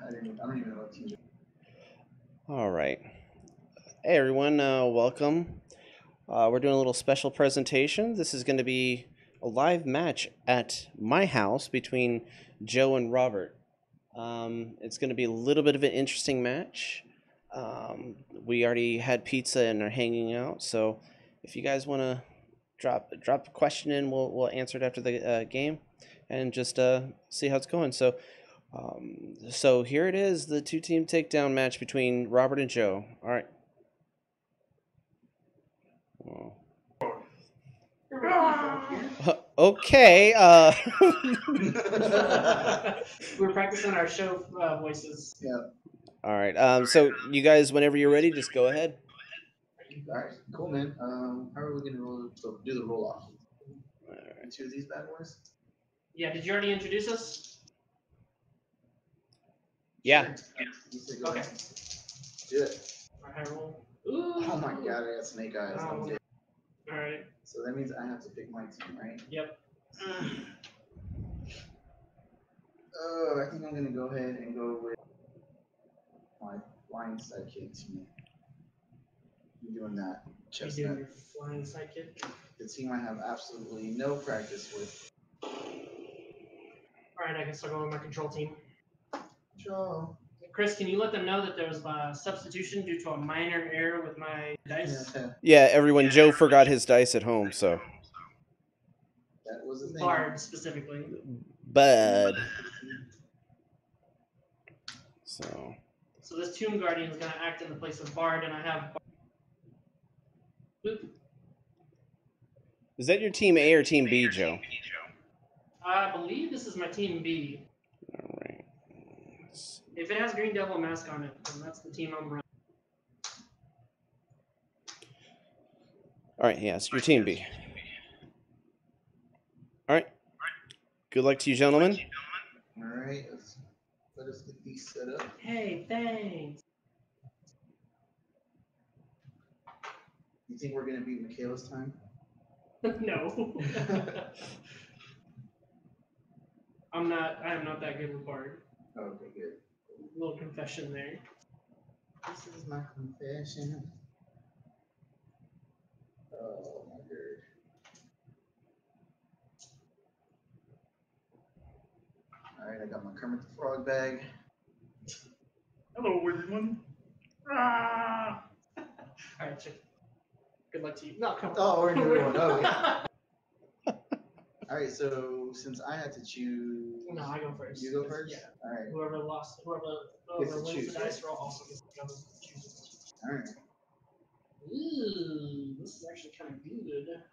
I don't even know what team. All right. Hey everyone, welcome. We're doing a little special presentation. This is going to be a live match at my house between Joe and Robert. It's going to be a little bit of an interesting match. We already had pizza and are hanging out, so if you guys want to drop a question in, we'll answer it after the game, and just see how it's going. So here it is, the two-team takedown match between Robert and Joe. All right. Okay. We're practicing our show voices. Yeah. All right. So you guys, whenever you're ready, just go ahead. All right. Cool, man. How are we gonna do the roll off? All right. Two of these bad boys. Yeah, did you already introduce us? Yeah. Sure. Okay. Do it. Alright, roll. Ooh. Oh my god, I got snake eyes. Oh. Alright. So that means I have to pick my team, right? Yep. Oh, I think I'm gonna go ahead and go with my flying sidekick team. I'm doing that. You doing your flying sidekick? The team I have absolutely no practice with. Alright, I guess I'll go with my control team. Draw. Chris, can you let them know that there was a substitution due to a minor error with my dice? Yeah, everyone. Joe forgot his dice at home, so. That was the thing. Bard specifically. Bud. So this Tomb Guardian is going to act in the place of Bard, and I have. Boop. is that your team A or team B, Joe? I believe this is my team B. All right. If it has Green Devil mask on it, then that's the team I'm running. All right. Yeah, it's your team B. All right. Good luck to you, gentlemen. All right. Let us get these set up. Hey, thanks. You think we're gonna beat Michaela's time? No. I am not that good with Bard. Okay, good. Little confession there. This is my confession. Oh my god. Alright, I got my Kermit the Frog bag. Hello, everyone. Ah! Alright, check. Good luck to you. No, come on. Oh, we're doing one. Oh, yeah. Alright, so since I had to choose. No, I go first. You go first? Yeah. Alright. Whoever Gets to wins choose, the dice right? roll also gets to go choose. Alright. Ooh, this is actually kind of good.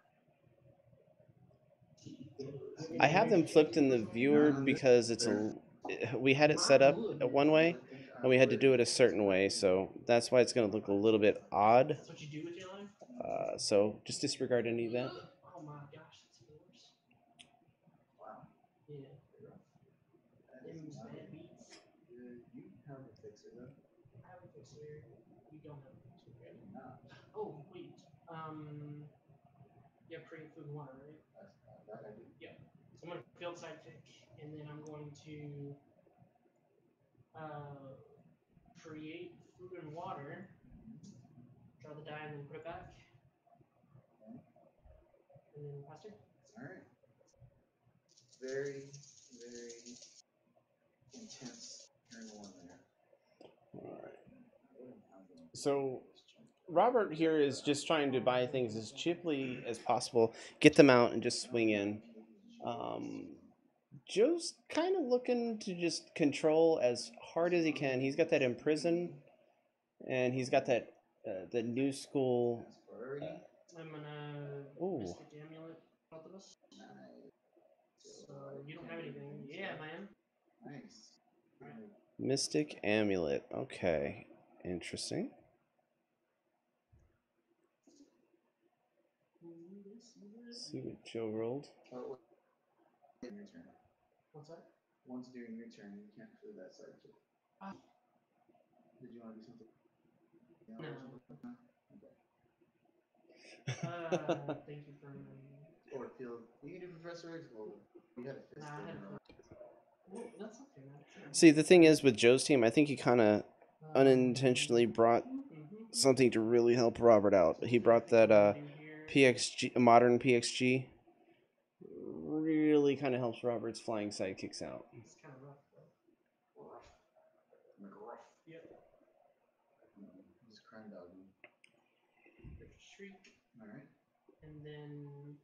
I have them flipped in the viewer because we had it set up one way, and we had to do it a certain way, so that's why it's going to look a little bit odd. That's what you do with your life? So just disregard any of that. Oh my gosh, that's worse. Wow. Yeah. Bad beats. You have a fixer though. I have a fixer. You don't have a fixer, right? No. Oh, wait. You have create food water, right? That I do. Yeah. So I'm going to field side pick, and then I'm going to create food and water, draw the die, and then put it back. Okay. And then pass turn. Alright. Very, very intense turn one there. All right. So Robert here is just trying to buy things as cheaply as possible, get them out, and just swing in. Joe's kind of looking to just control as hard as he can. He's got that Imprisoned, and he's got that the new school. I'm gonna Mystic Amulet, both of us. Nice. So you don't have anything. Yeah, man. Nice. Alright. Mystic Amulet. Okay, interesting. Let's see what Joe rolled. Oh, your turn. What's that? Once during your turn, you can't clear that side too. Did you want to do something? No. Okay. Thank you for. Or field. You can do Professor X. Well, you had a fist. Nah, I had. Well, that's okay, man. See, the thing is with Joe's team, I think he kind of unintentionally brought something to really help Robert out. He brought that PXG, modern PXG. Really kind of helps Robert's flying sidekicks out. It's kind of rough, though. Rough. McGruff. Yep. Just crime doggy. There's a shriek. Alright. And then.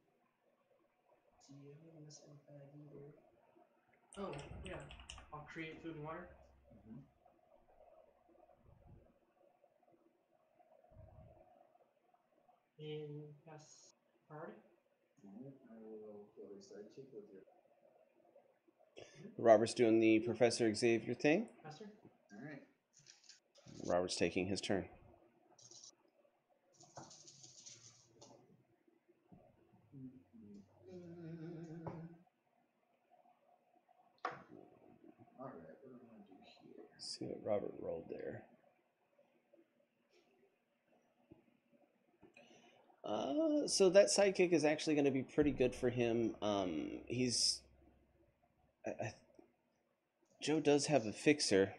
See, I didn't miss any bag either. Oh, yeah. I'll create food and water. And pass priority. I will go to sidekick with your. Robert's doing the Professor Xavier thing. Master. Alright. Robert's taking his turn. Alright, what do I want to do here? Let's see what Robert rolled there. So that sidekick is actually going to be pretty good for him. Joe does have a fixer.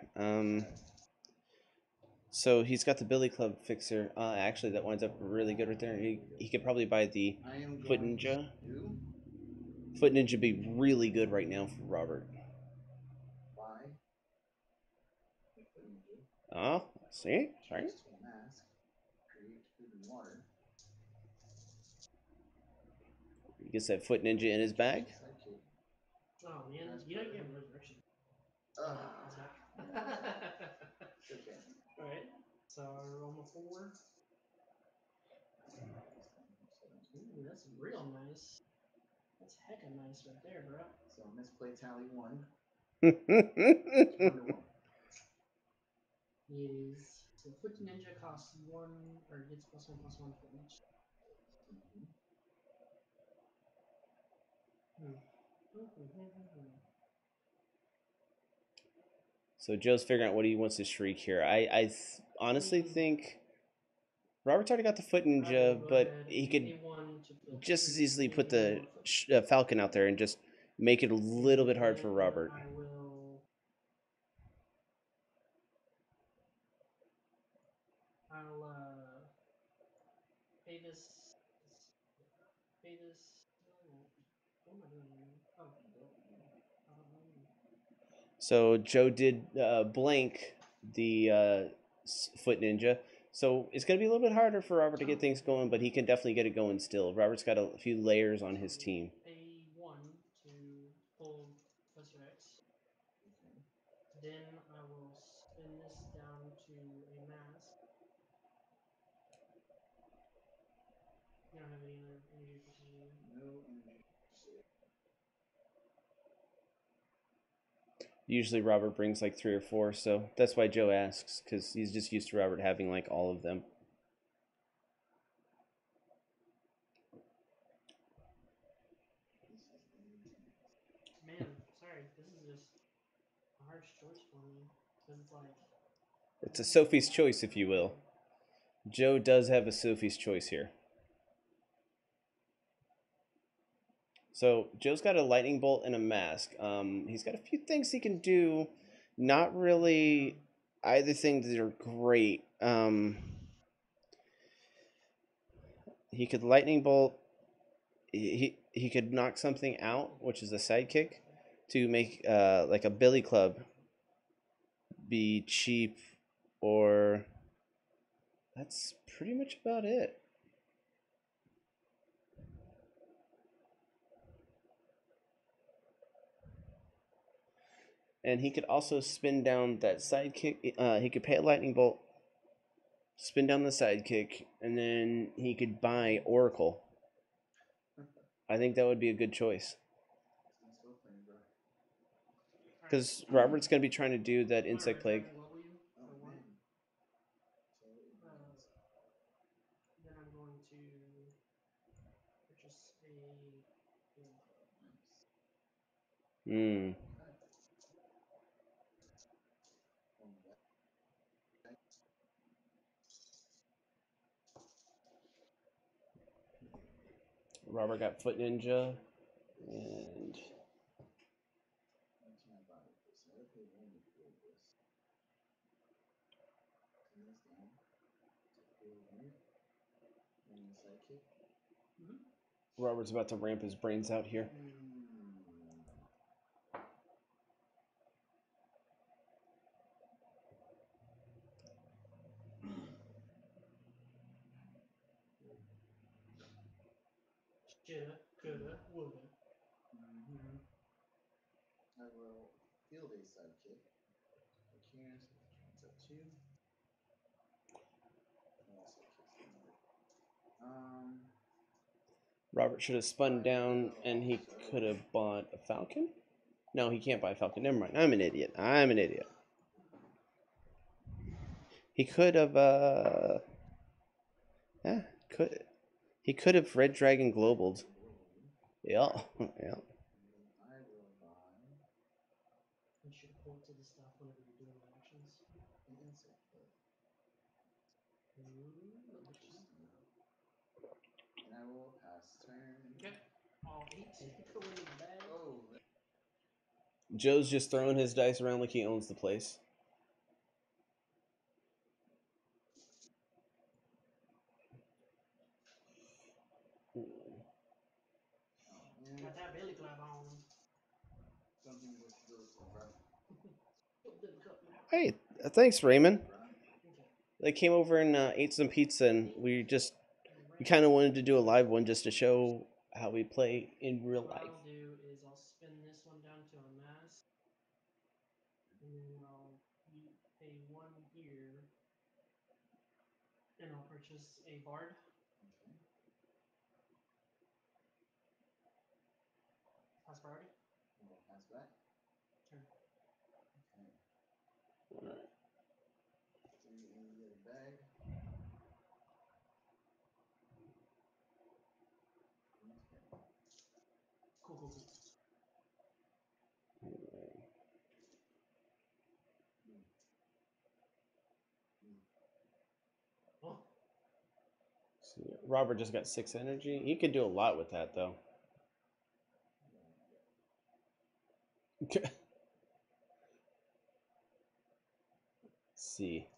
So he's got the Billy Club fixer. Actually, that winds up really good right there. He could probably buy the Foot Ninja. Foot Ninja would be really good right now for Robert. Buy. Oh, see? Sorry. Mask. Create food and water. He gets that Foot Ninja in his bag. Oh man, you don't get resurrection. It's back. Okay. Alright, so I roll my 4. Ooh, that's real nice. That's hecka nice right there, bro. So misplay tally 1. Is so Foot Ninja costs 1 or gets +1/+1 for each. So Joe's figuring out what he wants to shriek here. I honestly think Robert's already got the Foot Ninja, but he could just as easily put the Falcon out there and just make it a little bit hard for Robert. I will. I'll pay this. Pay this. What am I doing here? Oh, So Joe did blank the Foot Ninja. So it's going to be a little bit harder for Robert to get things going, but he can definitely get it going still. Robert's got a few layers on his team. A1 to pull Professor X. Then I will spin this down to a mask. You don't have any other energy precision? No energy. Usually Robert brings like 3 or 4, so that's why Joe asks, because he's just used to Robert having like all of them. Man, sorry, this is just a harsh choice for me, because it's like... It's a Sophie's choice, if you will. Joe does have a Sophie's choice here. So Joe's got a lightning bolt and a mask. He's got a few things he can do. Not really either thing that are great. He could lightning bolt. He could knock something out, which is a sidekick, to make like a Billy Club be cheap, or that's pretty much about it. And he could also spin down that sidekick. He could pay a lightning bolt, spin down the sidekick, and then he could buy Oracle. I think that would be a good choice. Because Robert's going to be trying to do that insect plague. Then I'm going to purchase a... Robert got Foot Ninja, and let me field this. Turn this down to field mute. And the sidekick. Robert's about to ramp his brains out here. Shoulda, coulda, woulda. I will field a sidekick. Like here, so it's up 2. All sidekicks down there. Robert should have spun down, and he could have bought a falcon. No, he can't buy a falcon. Never mind. I'm an idiot. I'm an idiot. He could have. Yeah, could. He could have Red Dragon Globaled. Yeah, yeah. I will buy You should point to the stuff whenever you're doing the actions. an insect play. Look at you. And I will pass turn. Okay. All 8 go in the bag. Oh, Joe's just throwing his dice around like he owns the place. Got that belly clap on. something with those two, bro. Hey, thanks, Raymond. Okay. They came over and ate some pizza, and we kind of wanted to do a live one just to show how we play in real What life. I'll do is I'll spin this one down to a mask, and then I'll pay 1 here, and I'll purchase a bard. Okay. Pass priority. We'll pass back. Turn. Okay. All right. 3 in the other bag. Cool, cool, cool. Oh. So Robert just got 6 energy. He could do a lot with that, though. See.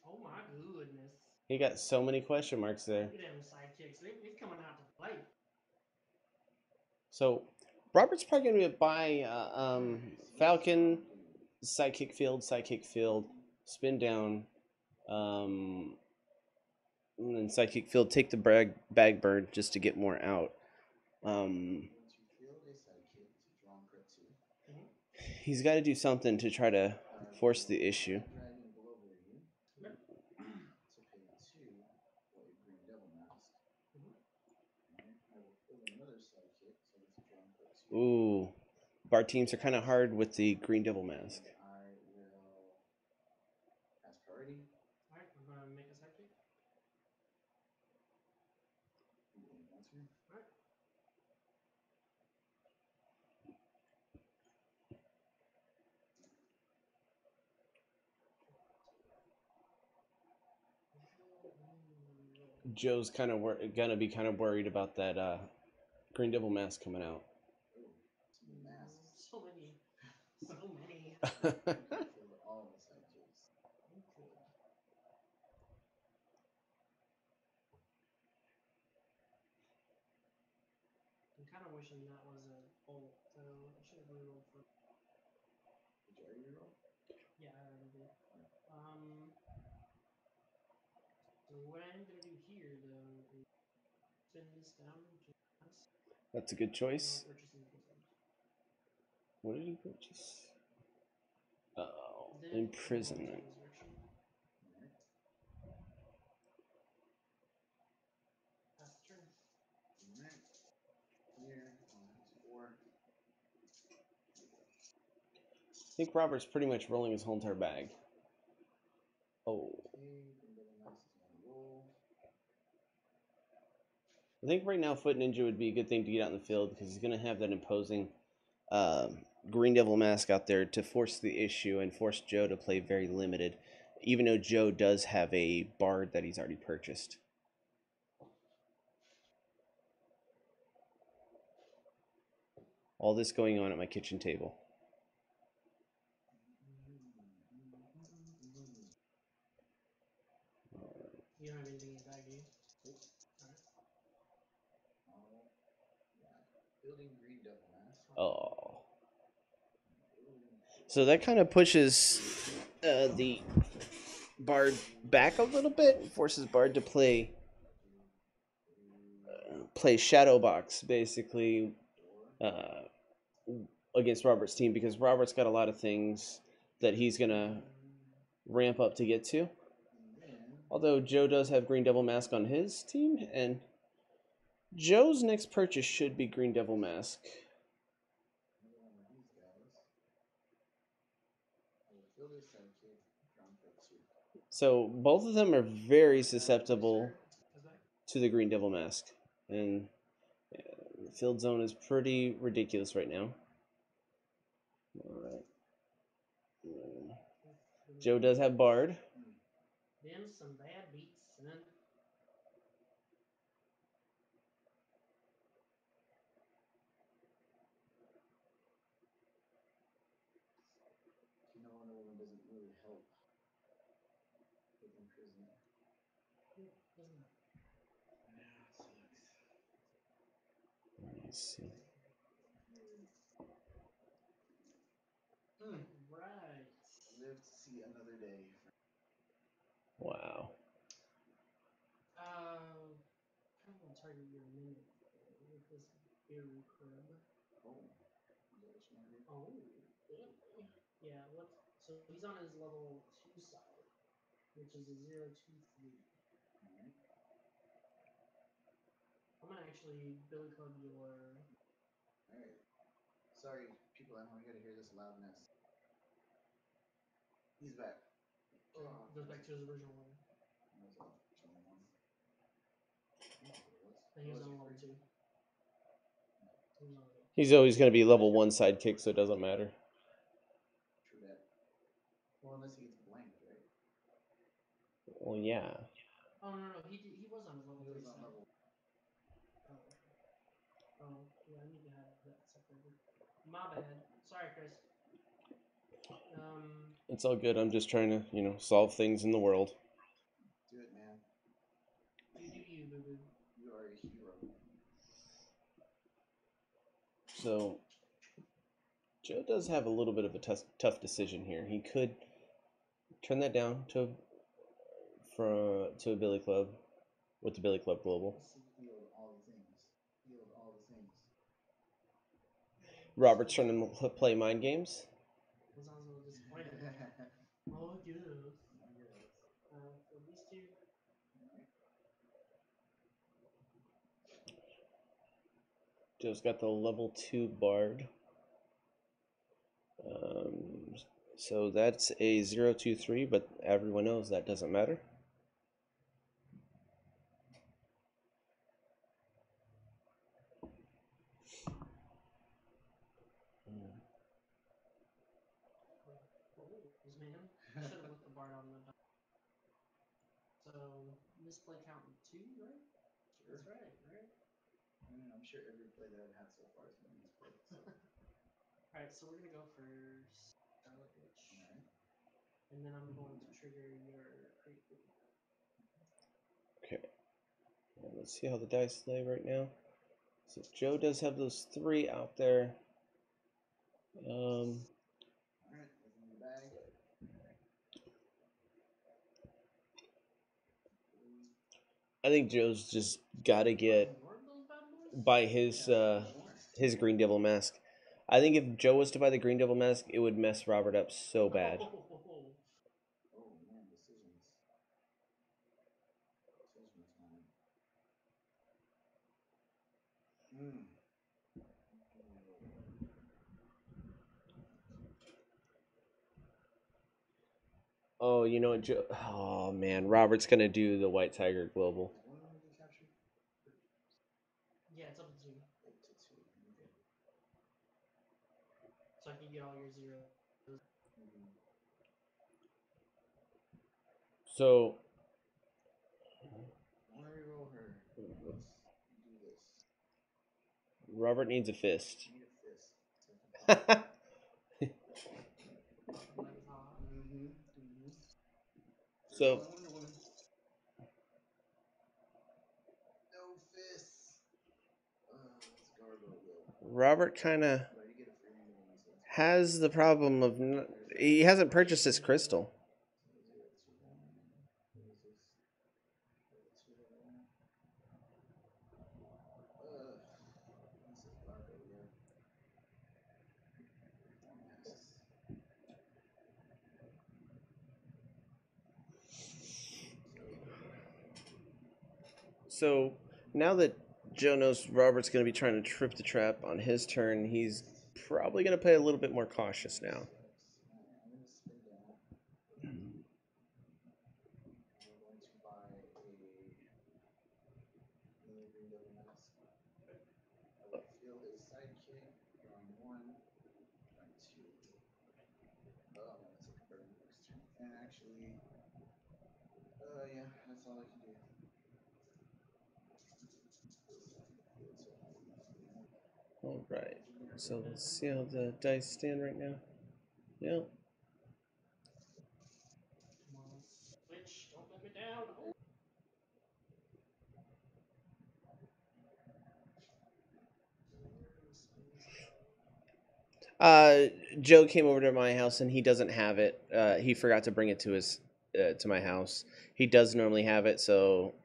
Oh my goodness. He got so many question marks there. Look at them sidekicks. They're coming out to play. So Robert's probably going to buy Falcon, sidekick field, spin down, and then sidekick field, take the bag bird just to get more out. To field a sidekick to draw and crit 2. He's got to do something to try to force the issue. Dragon Glover you. To pay 2 for a green devil mask. Alright, I will field another sidekick, so it's a draw and crit 2. Ooh, bar teams are kind of hard with the green devil mask. I will pass priority. Alright, I'm gonna make a sidekick. Monster. Alright. Joe's kind of gonna be kind of worried about that green devil mask coming out. So many. Field all the sidekicks. Okay. I'm kind of wishing that was a bolt, though. I should have rerolled for. Did you already reroll? Yeah, I already did. So what I'm gonna do here, though, is spin this down to mask. That's a good choice. Purchase Imprisoned. What did he purchase? Oh, Then Imprisonment. Resurrection. Pass the turn. Alright. Here, 4. I think Robert's pretty much rolling his whole entire bag. Oh. I think right now Foot Ninja would be a good thing to get out in the field because he's going to have that imposing Green Devil mask out there to force the issue and force Joe to play very limited, even though Joe does have a bard that he's already purchased. All this going on at my kitchen table. You don't have anything in your bag, do you? Nope. Alright. All right. Building green devil mask. Oh. Building So that kind of pushes the Bard back a little bit, forces Bard to play Shadow Box basically uh, against Robert's team because Robert's got a lot of things that he's gonna ramp up to get to. And then Although Joe does have Green Devil Mask on his team, and Joe's next purchase should be Green Devil Mask. another one of these guys. I will fill this sidekick. Ground for 2. So both of them are very susceptible Goes back. to the Green Devil Mask, and the field zone is pretty ridiculous right now. All right. Joe does have Bard. Them some bad beats, son. You know, Wonder Woman doesn't really help with Imprisoned. Doesn't matter. Yeah, it sucks. Let's see. Right. Live to see another day. Wow. Kind of want to target your mimic with this berry crib. Oh, is that what you want to do? Oh, really? Yeah. What? So he's on his level 2 side, which is a 0-2-3. All right. I'm gonna actually Billy Club your. All right. Sorry, people at home, you gotta hear this loudness. He's back. Oh, goes back to his original level. That was all 21. That's what it was. And he was What on your level free? 2. He was on level. He's always going to be level 1 sidekick, so it doesn't matter. True that. Well, unless he gets blanked, right? Well, yeah. Oh no, he was on his level He 3 was on side. level. Oh, okay. Oh yeah, I need to have that separated. My bad. Sorry, Chris. It's all good. I'm just trying to, solve things in the world. Do it, man. You do you, boo boo. You are a hero. So, Joe does have a little bit of a tough decision here. He could turn that down to a Billy Club with the Billy Club Global. Healed all the things. Healed all the things. Robert's trying to play mind games. That sounds a little disappointed. Oh, I guess. I guess. For these two. Alright. Joe's got the level 2 Bard. So that's a 0-2-3, but everyone knows that doesn't matter. Man. I should have left the bar on the dot. So, misplay counting 2, right? Sure. That's right, right? I mean, I'm sure every play that I've had so far has been misplayed. So. Alright, so we're gonna go for Scarlet Witch. Alright. And then I'm going to trigger your Creep. Okay. Let's see how the dice lay right now. So Joe does have those 3 out there. Alright, what's in the bag? I think Joe's just got to get More of those bad boys? buy his Green Devil mask. I think if Joe was to buy the Green Devil mask, it would mess Robert up so bad. Oh man, decisions. Decision time. Oh, you know what, Joe? Oh man, Robert's gonna do the White Tiger Global. Is one movie captured? Yeah, it's up to 2. Up to 2. Okay. So I can get all your zeros. So I want to reroll her. Let's do this. Robert needs a fist. I need a fist. Like it's hot. So Robert kind of But you get a free angle one, so that's has the problem of he hasn't purchased his crystal. this is Barco, yeah. More masks. So now that Joe knows Robert's going to be trying to trip the trap on his turn, he's probably going to play a little bit more cautious now. I'm going to spin down. We're going to buy another green devil mask. I will field a sidekick, drawing one, drawing two. Oh, I'm going to take a burn next turn. And actually, yeah, that's all I can do. All right. So let's see how the dice stand right now. Yeah. Come on. Switch. Don't let me down. Oh. Joe came over to my house and he doesn't have it. He forgot to bring it to my house. He does normally have it, so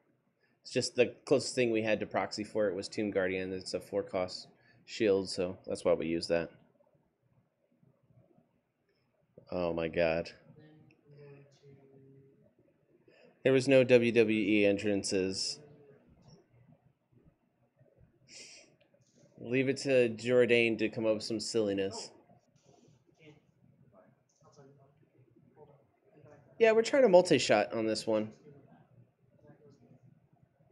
it's just the closest thing we had to proxy for it was Tomb Guardian. It's a 4-cost shield, so that's why we use that. Oh my god. Then I'm going to. There was no WWE entrances. Leave it to Jordan to come up with some silliness. Can't. I'll tell you about it. Hold on. Come back. Yeah, we're trying to multi-shot on this one. Just give it that. That goes there.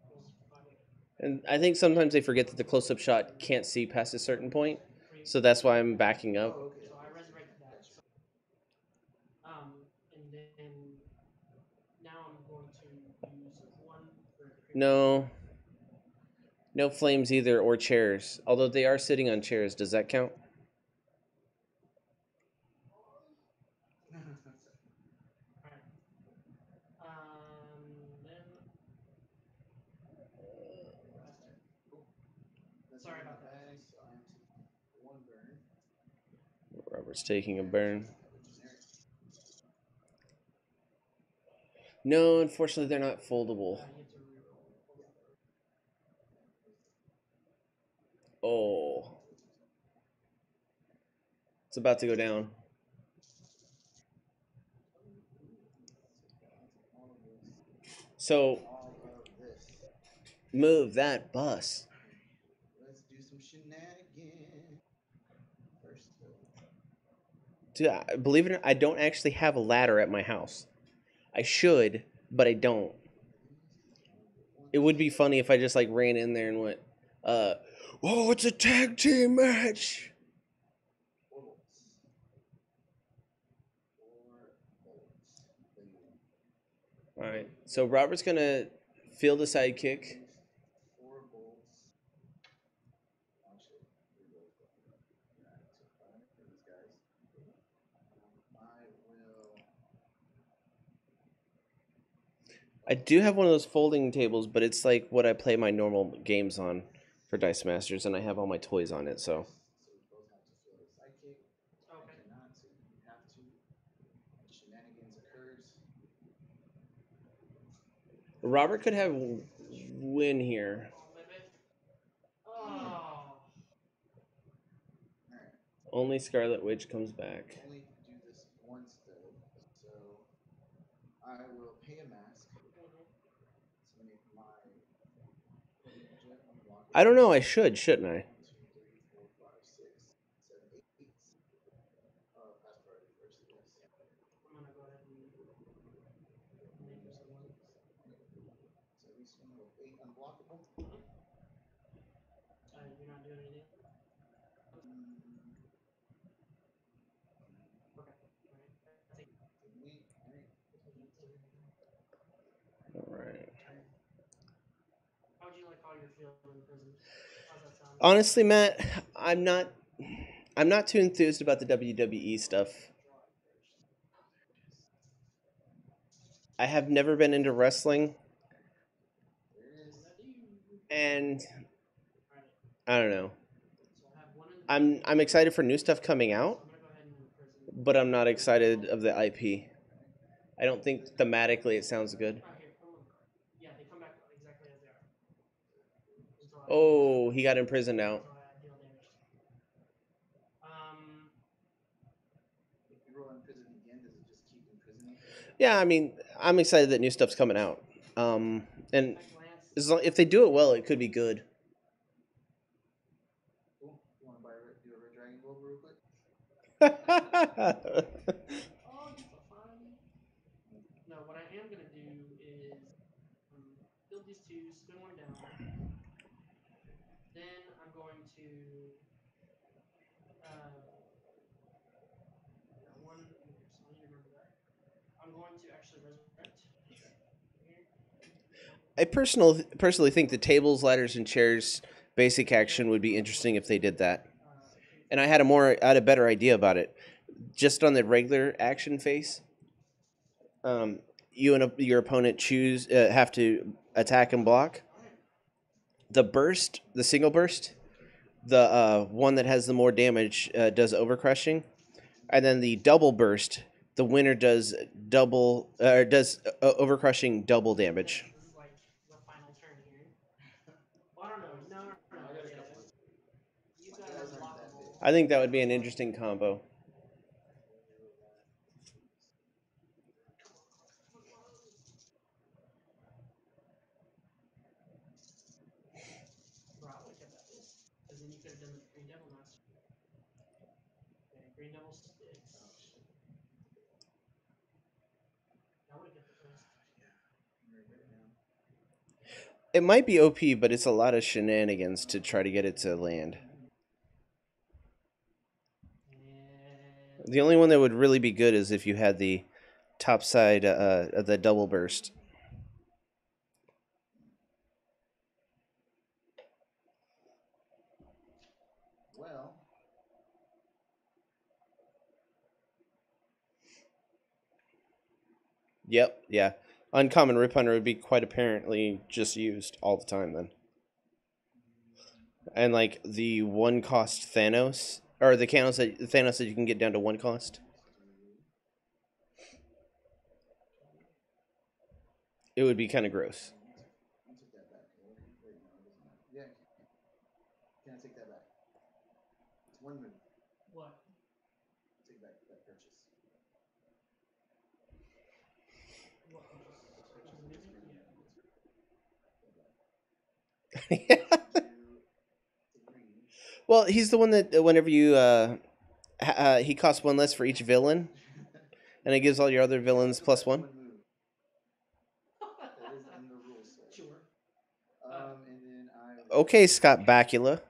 Goes 5 away. And I think sometimes they forget that the close-up shot can't see past a certain point. So that's why I'm backing up. Oh, okay. So I resurrected that. And then now I'm going to use one for every creature. No. No flames either, or chairs. Although they are sitting on chairs. Does that count? Alright. Then. Last turn. Cool. That's Sorry in about my that. bag, so I'm taking one burn. Robert's taking a burn. Generic. No, unfortunately, they're not foldable. You get to reroll. Oh. It's about to go down. So, All of this. move that bus. Let's do some shenanigans. First, Dude, believe it or not, I don't actually have a ladder at my house. I should, but I don't. It would be funny if I just like ran in there and went, "Oh, it's a tag team match." 4 bolts. 4 bolts. All right, so Robert's gonna field a sidekick. 4 bolts. Actually, 3 bolts. Yeah, so 5 for these guys. I will. I do have one of those folding tables, but it's like what I play my normal games on for Dice Masters, and I have all my toys on it. So So we both have to field a sidekick. Okay. I cannot, so you have to. Shenanigans occurs. Robert could have win here. Oh, baby. Oh. Alright. Only Scarlet Witch comes back. Only do this once though, so I will pay a mask to make my ninja unblockable. I don't know. I shouldn't I? 1, 2, 3, 4, 5, 6, 7, 8. Pass priority first, yes. I'm gonna go ahead and make this a 1. So we swing with 8 unblockable. You're not doing anything? Okay. Alright. All right. How would you like how you're feeling in prison? How's that sound? Honestly, Matt, I'm not too enthused about the WWE stuff. I have never been into wrestling, and I don't know. So I'll have 1 and I'm excited for new stuff coming So out, I'm gonna go ahead and imprison. but I'm not excited of the IP. I don't think thematically it sounds good. Here, put them on the card. Yeah, they come back exactly as they are. Until I Oh, he got imprisoned now. until I deal damage. If you roll imprison again, does it just keep imprisoning? Yeah, I mean, I'm excited that new stuff's coming out. And At glance, if they do it well, it could be good. Cool. You want to do a red dragon globe real quick? oh, gets a 5. No, what I am gonna do is build these two, spin one down. Then I'm going to that one. Okay, so I need to remember that. I'm going to actually resurrect. Here. I personally think the tables, ladders, and chairs basic action would be interesting if they did that. And I had a better idea about it. Just on the regular action phase, you and your opponent have to attack and block. The single burst, the one that has the more damage does overcrushing, and then the double burst, the winner does overcrushing double damage. This is like the final turn here. Well, I don't know. No, no, no. I got a Yeah. couple. You've My got guys aren't that unblockable. I think that would be an interesting combo. Bro, I would have kept that list. Because then you could have done the Green Devil Master. Okay, Green Devil sticks. Oh shit. I would have kept the list. Yeah. Right now. It might be OP, but it's a lot of shenanigans to try to get it to land. And The only one that would really be good is if you had the top side of the double burst. Well, Yep, yeah. Uncommon Rip Hunter would be quite apparently just used all the time then. And like the one cost Thanos, or the Thanos that you can get down to one cost. It would be kind of gross. I took that back. Wait, no, it doesn't matter. Yeah, can I take that back? It's one move. what? Take back that purchase. What purchase? Purchase The this movie? green. Yeah. The green. Well, he's the one that whenever you he costs one less for each villain, and it gives all your other villains plus one. Move. That is in the rules, sir. Sure. And then I. Okay, Scott Bakula.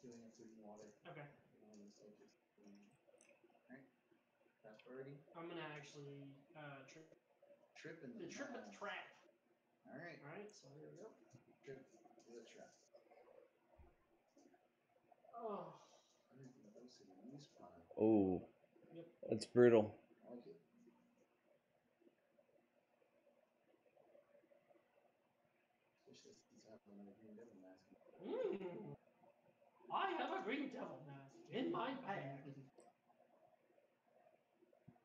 Doing it through water. Okay. Alright. Fast priority. I'm gonna actually Trip in the trip with the trap. Alright. Alright, so here we go. Trip the trap. Oh. Everything goes to the use pile. Oh, Yep. that's brutal. I like it. Especially since I have another green devil mask. I have a Green Devil mask in my bag.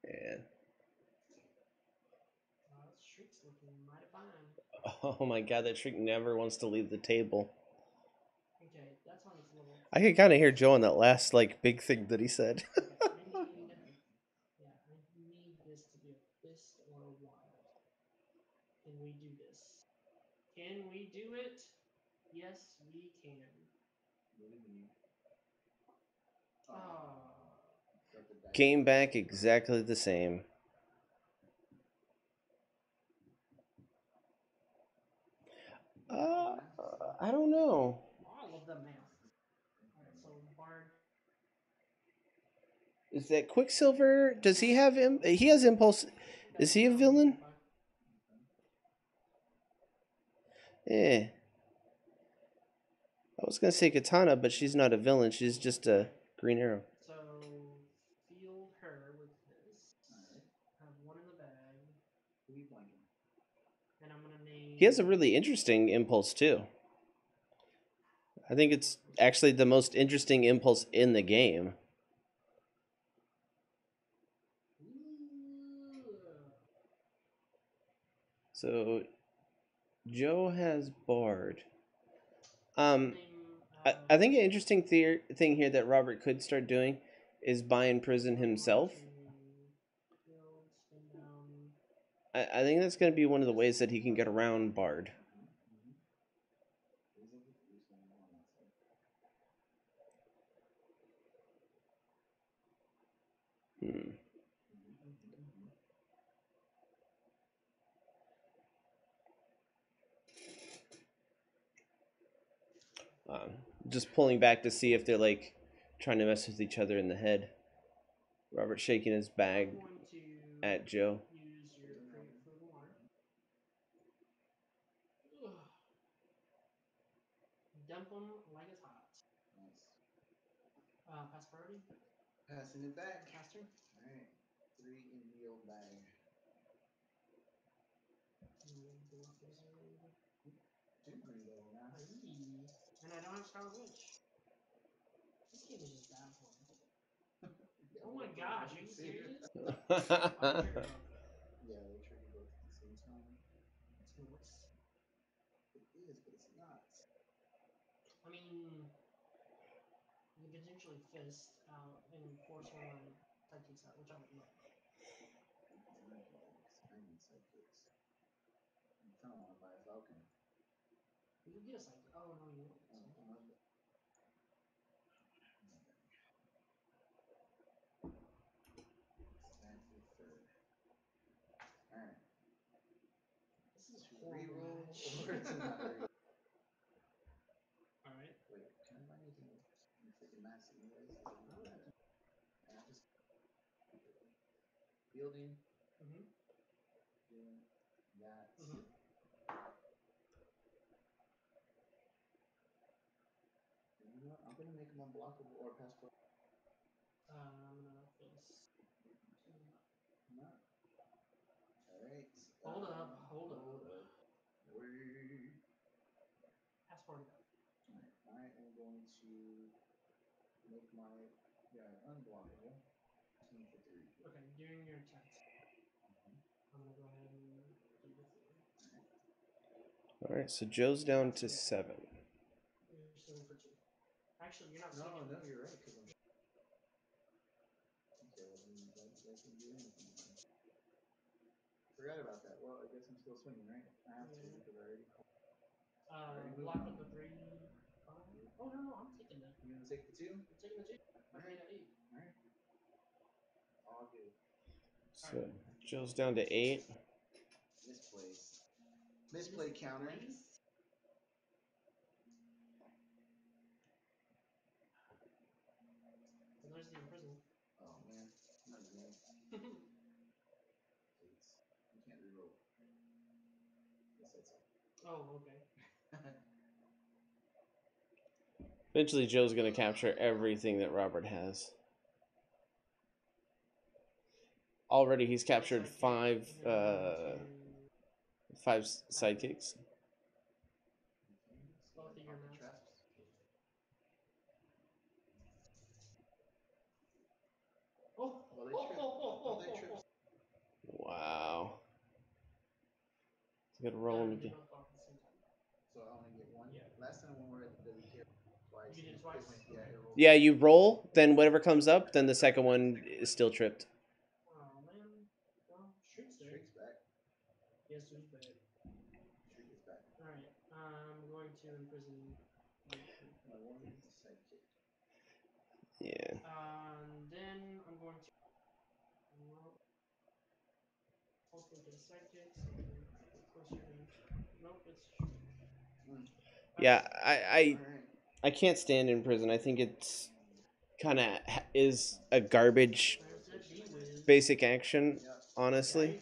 Yeah. Shriek's looking mighty fine. Oh my god, that Shriek never wants to leave the table. Okay, that's on its level. I could kind of hear Joe on that last like big thing that he said. Okay, I need this to be a fist or a wild. Can we do this? Can we do it? Yes, we can. Believe in you. Came back exactly the same. I don't know. All of the masks. Alright, so Bard. Is that Quicksilver? Does he have him? He has Impulse. Is he a villain? Eh. I was gonna say Katana, but she's not a villain. She's just a Green Arrow. So field her with this. Have one in the bag. Who are you blanking? And I'm gonna name. He has a really interesting impulse too. I think it's actually the most interesting impulse in the game. So Joe has Bard. I think an interesting thing here that Robert could start doing is buy Imprison himself. I think that's going to be one of the ways that he can get around Bard. Hmm. Just pulling back to see if they're like trying to mess with each other in the head. Robert shaking his bag at Joe. Use your crate food and water. Dump them like it's hot. Nice. Pass priority. Passing it back. Pass turn. All right. 3 in the old bag. Two reload now. Aye. And I don't have Scarlet Witch. This game is just bad for me. Oh my gosh, are you serious? Why trigger both? Yeah, they trigger both at the same time. It's nuts. It is, but it's not. I mean, you can potentially fist out and force one of my sidekicks out, which I would love. I need sidekicks. I kind of want to buy a falcon. You could get a sidekick. Oh no, you won't. Stack your fur. Alright. This is To a horrible reroll match. or to not reroll. Alright. Wait, can I buy anything with freaking mass anyways? Does it not matter? And I just building. Doing that. And you know what? I'm gonna make them unblockable or passport. I'm gonna fist. Not. Alright. Hold up. Wait. Passport it up. Alright, I am going to make my guy unblockable. 2 for 3. Okay, during your attacks. I'm gonna go ahead and do the thing. Alright, so Joe's down to 7. You're swinging for 2. Actually, you're not No, swinging. no, you're right. Because I'm. Okay, well, then that can do anything. Forgot about that. Well, I guess I'm still swinging, right? I have to because I already. Block with the 3. 5. Oh no, I'm taking that. You're gonna take the 2? I'm taking the 2. I made an 8. Alright. All good. So Joe's down to 8. Misplaced. Misplay counter. So there's the Imprisoned. Oh man, not again. 8. You can't reroll. Yes, that's it. Oh, okay. Eventually, Joe's going to capture everything that Robert has. Already, he's captured 5 sidekicks. Both of your masks. Oh, well, they tripped. Oh, they tripped. Wow. You gotta roll them again. So I only get 1? Yeah. Last time when we were at the daycare, twice. You did it twice? Yeah, it rolled. Yeah, you roll, then whatever comes up, then the second one is still tripped. Oh man. Well, Shriek's there. Shriek's back. Yes, who's back? Shriek is back. Alright, I'm going to imprison you. My one sidekick. Yeah. Then I'm going to hopefully get a sidekick so we can get closer to. Nope, it's Shriek. Yeah, I can't stand Imprison. I think it's kind of is a garbage basic action, honestly.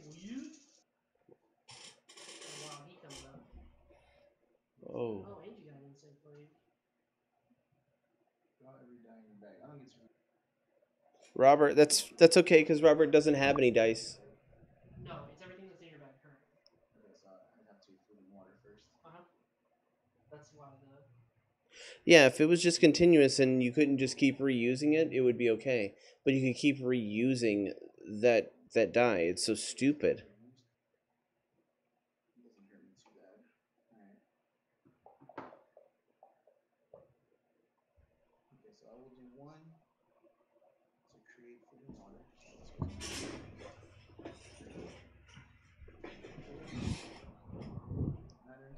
Oh wow, he comes up. Oh. Oh, and you got an insect blade. Draw every die in your bag. I don't get to. Robert, that's okay because Robert doesn't have any dice. No, it's everything that's in your bag currently. Okay, so I have to food and water first. That's why the. Yeah, if it was just continuous and you couldn't just keep reusing it, it would be okay. But you can keep reusing that die. It's so stupid. It doesn't hurt me too bad. Alright. Okay, so I will do one to create food and water. So this goes on here. Matter.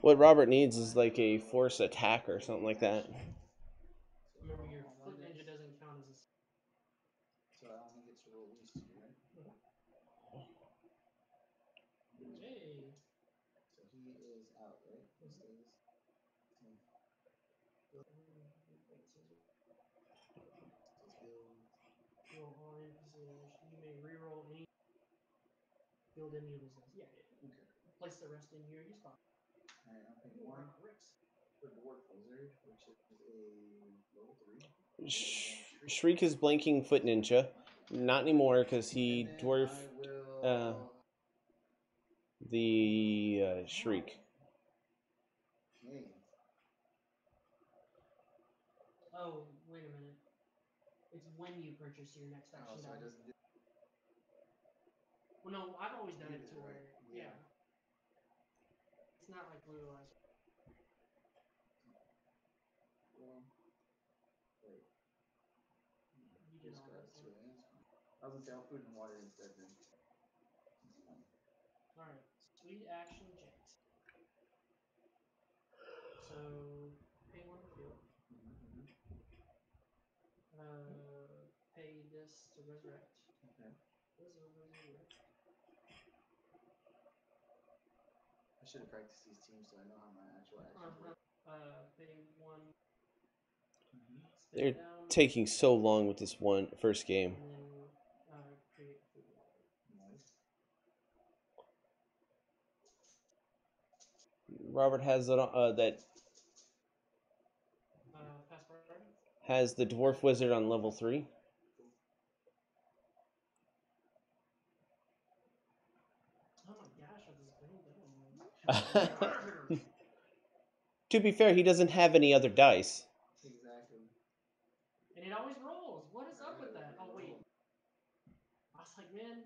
What Robert needs is like a force attack or something like that. So Remember, roll your on one foot ninja dice. doesn't count as a. So I only get to roll these two, right? Hey. So he is out, right? He stays. Says build. Roll all NPCs. You may reroll any. Build any of those dice. Yeah, yeah. Okay. Place the rest in here. You spot. Alright, I'll pick Ooh, one bricks. for Dwarf Wizard, which is a level 3. And then Shriek. Shriek is blanking foot ninja. Not anymore because he And then dwarfed I will. the Shriek. Okay. Oh, wait a minute. It's when you purchase your next Oh, action so it die. doesn't do. Well, no, I've always done it Either, to where, right? yeah. Yeah. It's not like literalized. Well, wait. You did Just all grabs this, 2 yeah. hands. I was gonna say I'll food and water instead then. Alright, sweet action Jax. So, pay one to field. Pay this to resurrect. Okay. Resurrect. I should have practiced these teams so I know how my actual actions work. Pay one. Spin They're down. taking so long with this first game. And then create food and water. Nice. Robert has that Pass priority. has the dwarf wizard on level 3. Oh my gosh, with this bang down. To be fair, he doesn't have any other dice. Exactly. And it always rolls. What is up with that? Oh wait. I was like, man,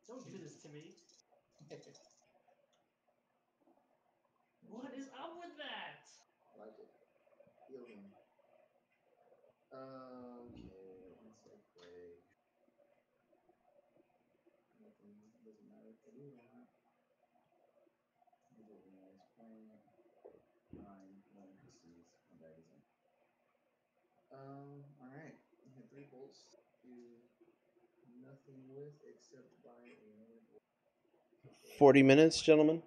don't do this to me. What is up with that? I like it. Healing. Okay. Insect plague. Nothing. Doesn't matter if I do it or not. Is playing 9, no NPCs. My bad is in. Alright. I hit 3 bolts. Do nothing with except buy another bolt. 40 minutes, gentlemen.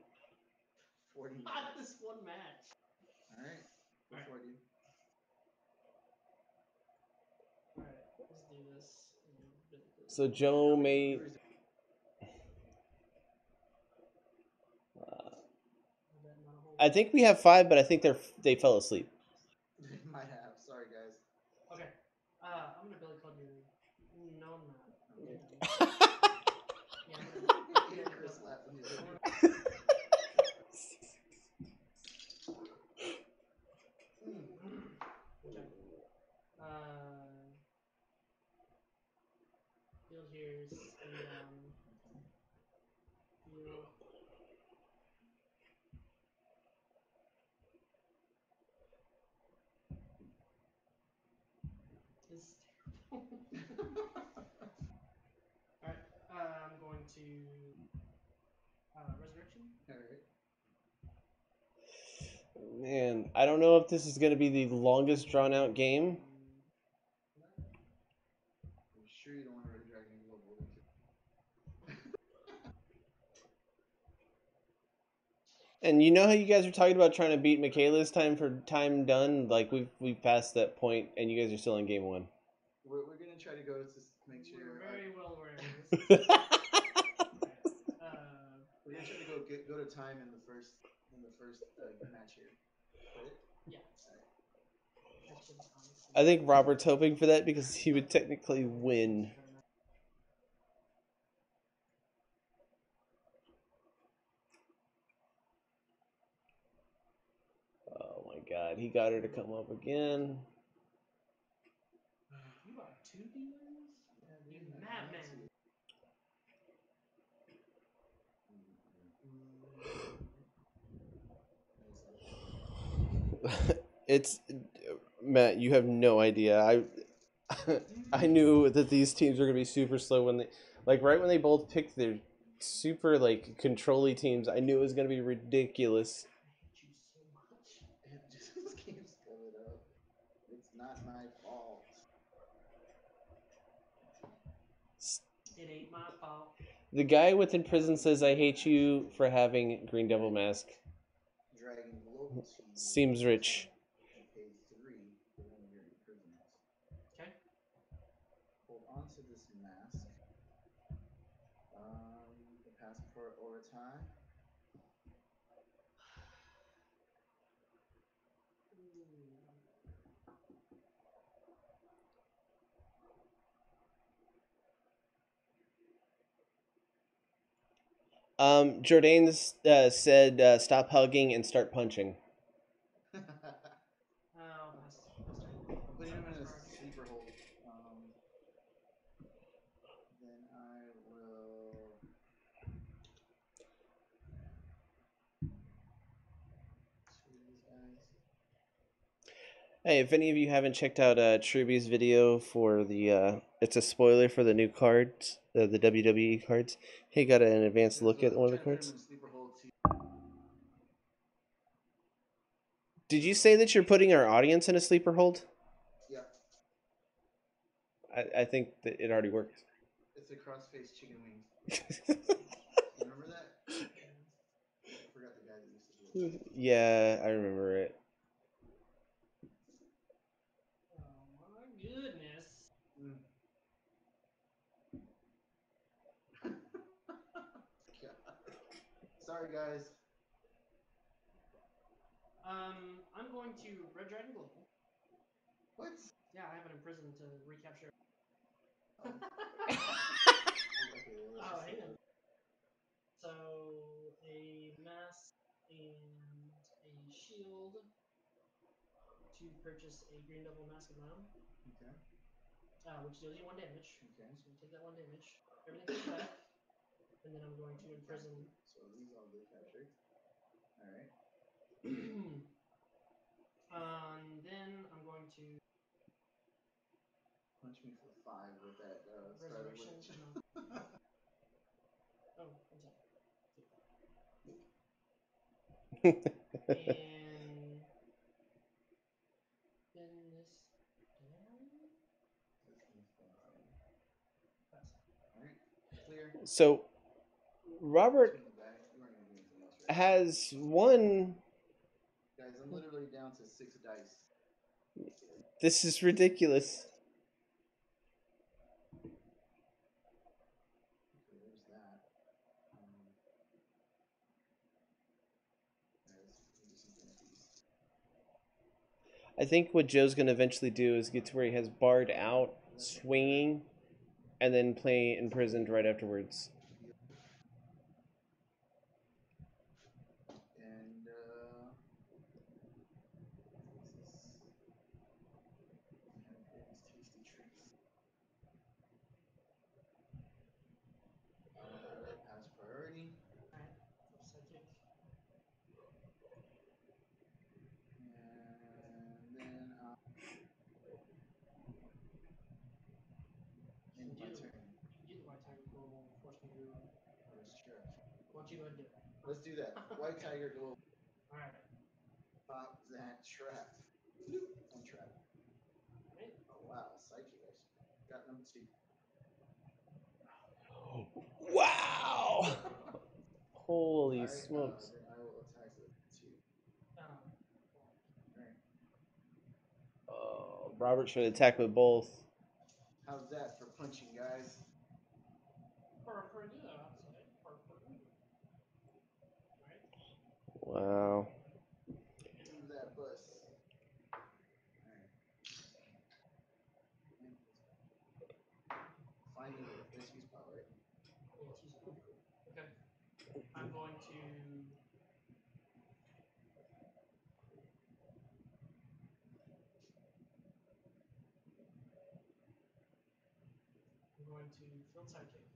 40 minutes. Not this one match. Alright. Before I do. Alright, let's do this. So Joe may. I think we have 5, but I think they fell asleep. They might have. Sorry, guys. Okay. I'm gonna Billy Club you. No, I'm not. Okay. Yeah, I'm gonna You're gonna slap when you do. Okay. Field here, spin down. Heal. This is terrible. Alright, I'm going to resurrection. Alright. Man, I don't know if this is going to be the longest drawn out game. I'm sure you don't want to Red Dragon Global. And you know how you guys are talking about trying to beat Michaela's time for time done? Like we've passed that point, and you guys are still in game 1. We're gonna try to go to make sure. We're very well aware of this. We're gonna try to go to time in the first match here. Right? Yeah. Alright. I should honestly. I think Robert's hoping for that because he would technically win. Oh my god. God, he got her to come up again. You bought 2 demons? Yeah, You dude, I had madman. to. It's okay. It's Matt. You have no idea. I knew that these teams were gonna be super slow when they, like, right when they both picked their super like controlly teams. I knew it was gonna be ridiculous. I hate you so much. It just keeps coming up. It's not my fault. It ain't my fault. The guy with Imprisoned says, "I hate you for having Green Devil Mask." Dragon Global Team. Seems rich. You pay 3 for one of your imprisonments. Okay. Hold on to this mask. The passport or a tie. Jordan said, "Stop hugging and start punching." I'll pass turn. I'm putting him in a Priority. sleeper hold. Then I will two of these guys. Hey, if any of you haven't checked out Truby's video for the, it's a spoiler for the new cards, the WWE cards. He got an advanced look at one of the Try to put him cards. in a sleeper hold too. Did you say that you're putting our audience in a sleeper hold? Yeah, I think that it already worked. it's a cross-faced chicken wings. You remember that? I forgot the guy that used to do it. Yeah, I remember it. Oh my goodness. God. Sorry, guys. I'm going to Red Dragon Global. What? Yeah, I have an imprisoned to recapture. Okay, let's Oh, just hang say on. So a mask and a shield to purchase a green double mask of my own, okay. which deals you 1 damage. Okay. So you take that 1 damage. Everything comes back, and then I'm going to imprison. So these all get captured. All right. Then I'm going to Punch me for 5 with that Scarlet resurrection. Witch. Oh, I'm sorry. And pin this down. Pass. All right. Clear. So, Robert Swing the die. You weren't gonna do anything else, right? has one. Guys, I'm literally down to 6 dice. This is ridiculous. Okay, there's that. Guys, let me do something with these. I think what Joe's going to eventually do is get to where he has barred out, swinging, and then play imprisoned right afterwards. And Hernadez tasty treats. I will pass priority. Alright, psychic. And then end my turn. You do the white tiger will force me to Reverse check. why don't you go ahead and do it? Let's do that. White Okay. Tiger Global. Alright. Pop that trap. Untrap. Alright. Oh wow, psychic. I got number 2. Wow! Holy Alright, smokes. then I will attack with 2. Alright. Robert should attack with both. How's that for punching, guys? Purr, yeah, I'd say. Purr. Alright. Wow. Do that bus. Alright. Finally, let's use power, right? Yeah, it's useful. Okay. I'm going to going to field sidekick.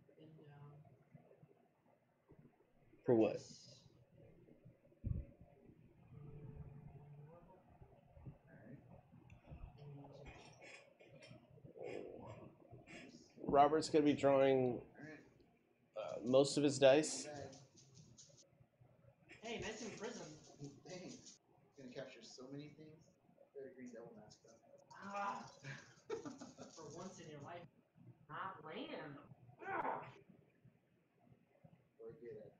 Spin down. For what? Purchase. Oracle. Alright. And use it. Robert's going to be drawing Alright. most of his dice. Bag. Hey, nice Imprisoned. Thanks. Gonna capture so many things. Got a green devil mask though. Ah! For once in your life, not land. Ah! Or get it.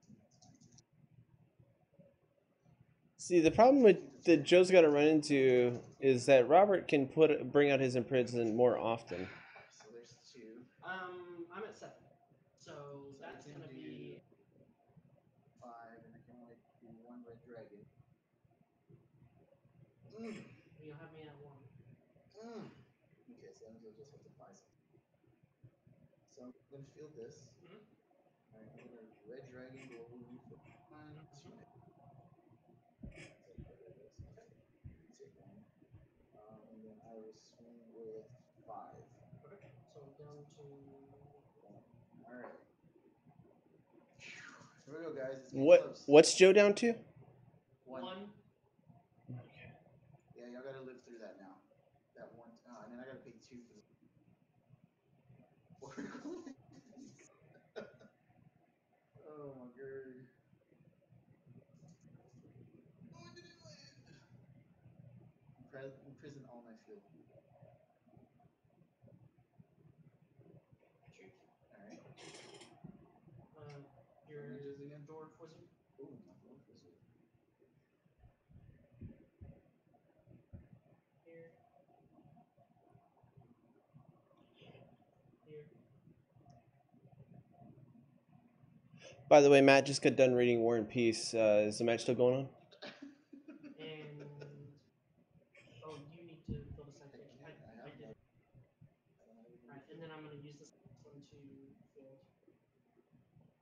See, the problem with that Joe's got to run into is that Robert can bring out his Imprisoned more often. So there's 2. I'm at 7. So that's I can gonna do be 5, and I can only do 1 red dragon. you'll have me at 1. Okay, so that means I'll just have to buy something. So I'm gonna field this. Mhm. Alright, I'm gonna red dragon global refill. 1, 2. Okay. Take 1. And then I will swing with 5. Okay. So down to Alright. Here we go, guys. It's getting What? close. What's Joe down to? 1. Yeah, y'all gotta live through that now. That one. And then I gotta pay 2 for the. Oh my god. Oh, it didn't land. Imprison all my field. Shoot. Alright. Your Just again. dwarf wizard. Oh, my dwarf wizard. Here. Here. By the way, Matt just got done reading War and Peace. Is the match still going on? And oh, you need to fill the sidekick. I did it. Alright, and then I'm gonna use this one to field.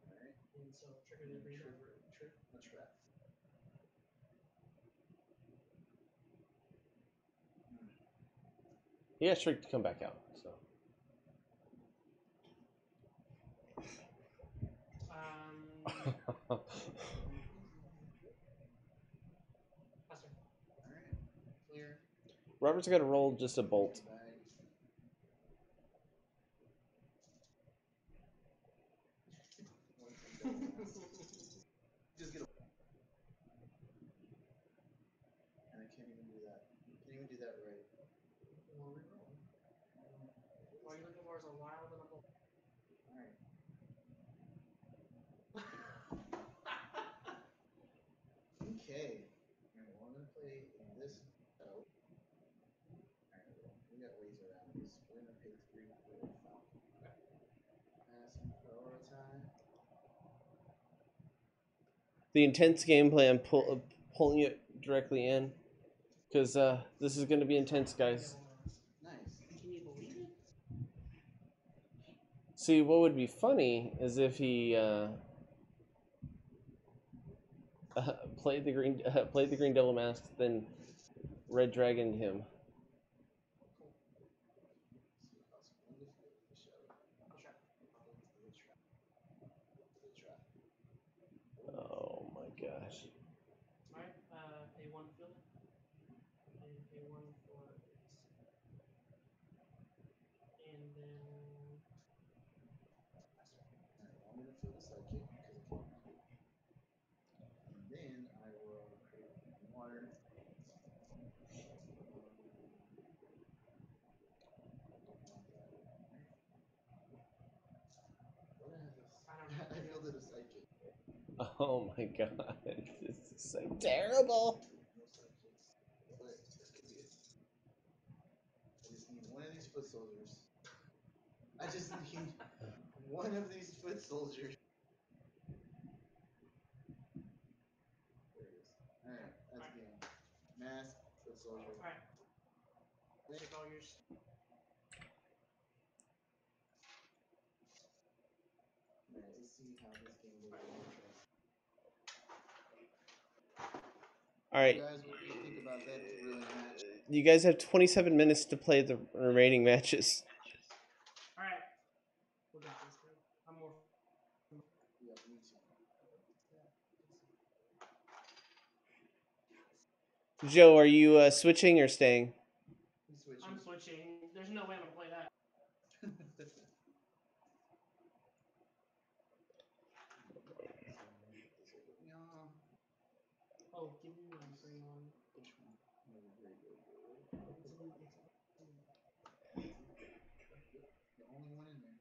Alright. And so trigger the green devil. A trap. He has trick to come back out. So. Faster. Alright. Clear. Robert's got to roll just a bolt. Just get a. And I can't even do that. Can't even do that right. We'll reroll. All you're looking for is a wild and a bolt. Alright. Okay. Alright, well, I'm gonna play in this battle. Alright, well, we got ways around this. We're gonna pay 3 for a falcon. Some prioritize. The intense gameplay, I'm pulling it directly in. Because this is going to be intense, guys. Nice. Can you believe it? See, what would be funny is if he played the green devil mask, then red dragoned him. Oh my gosh. Alright, pay 1 field. And pay 1 for this. And then Alright, well, I'm gonna fill the sidekick because I can't land it. And then I will create water. I don't know. I filled it a sidekick. Oh my god. This is so terrible. No sidekicks. But this could be it. I just need one of these foot soldiers. I just need one of these foot soldiers. There it is. Alright, that's game. Mask, foot soldier. alright. Take all yours. Alright, it's see how this game will be interesting. All right. You guys, what do you think about that thrilling match? You guys have 27 minutes to play the remaining matches. All right, we got this, bro. I'm more. Yeah, me too. Joe, are you switching or staying? He's switching. I'm switching. There's no way I'm gonna play that. Oh, give me one green one. Which one? No, very good. Yep, the only one in there.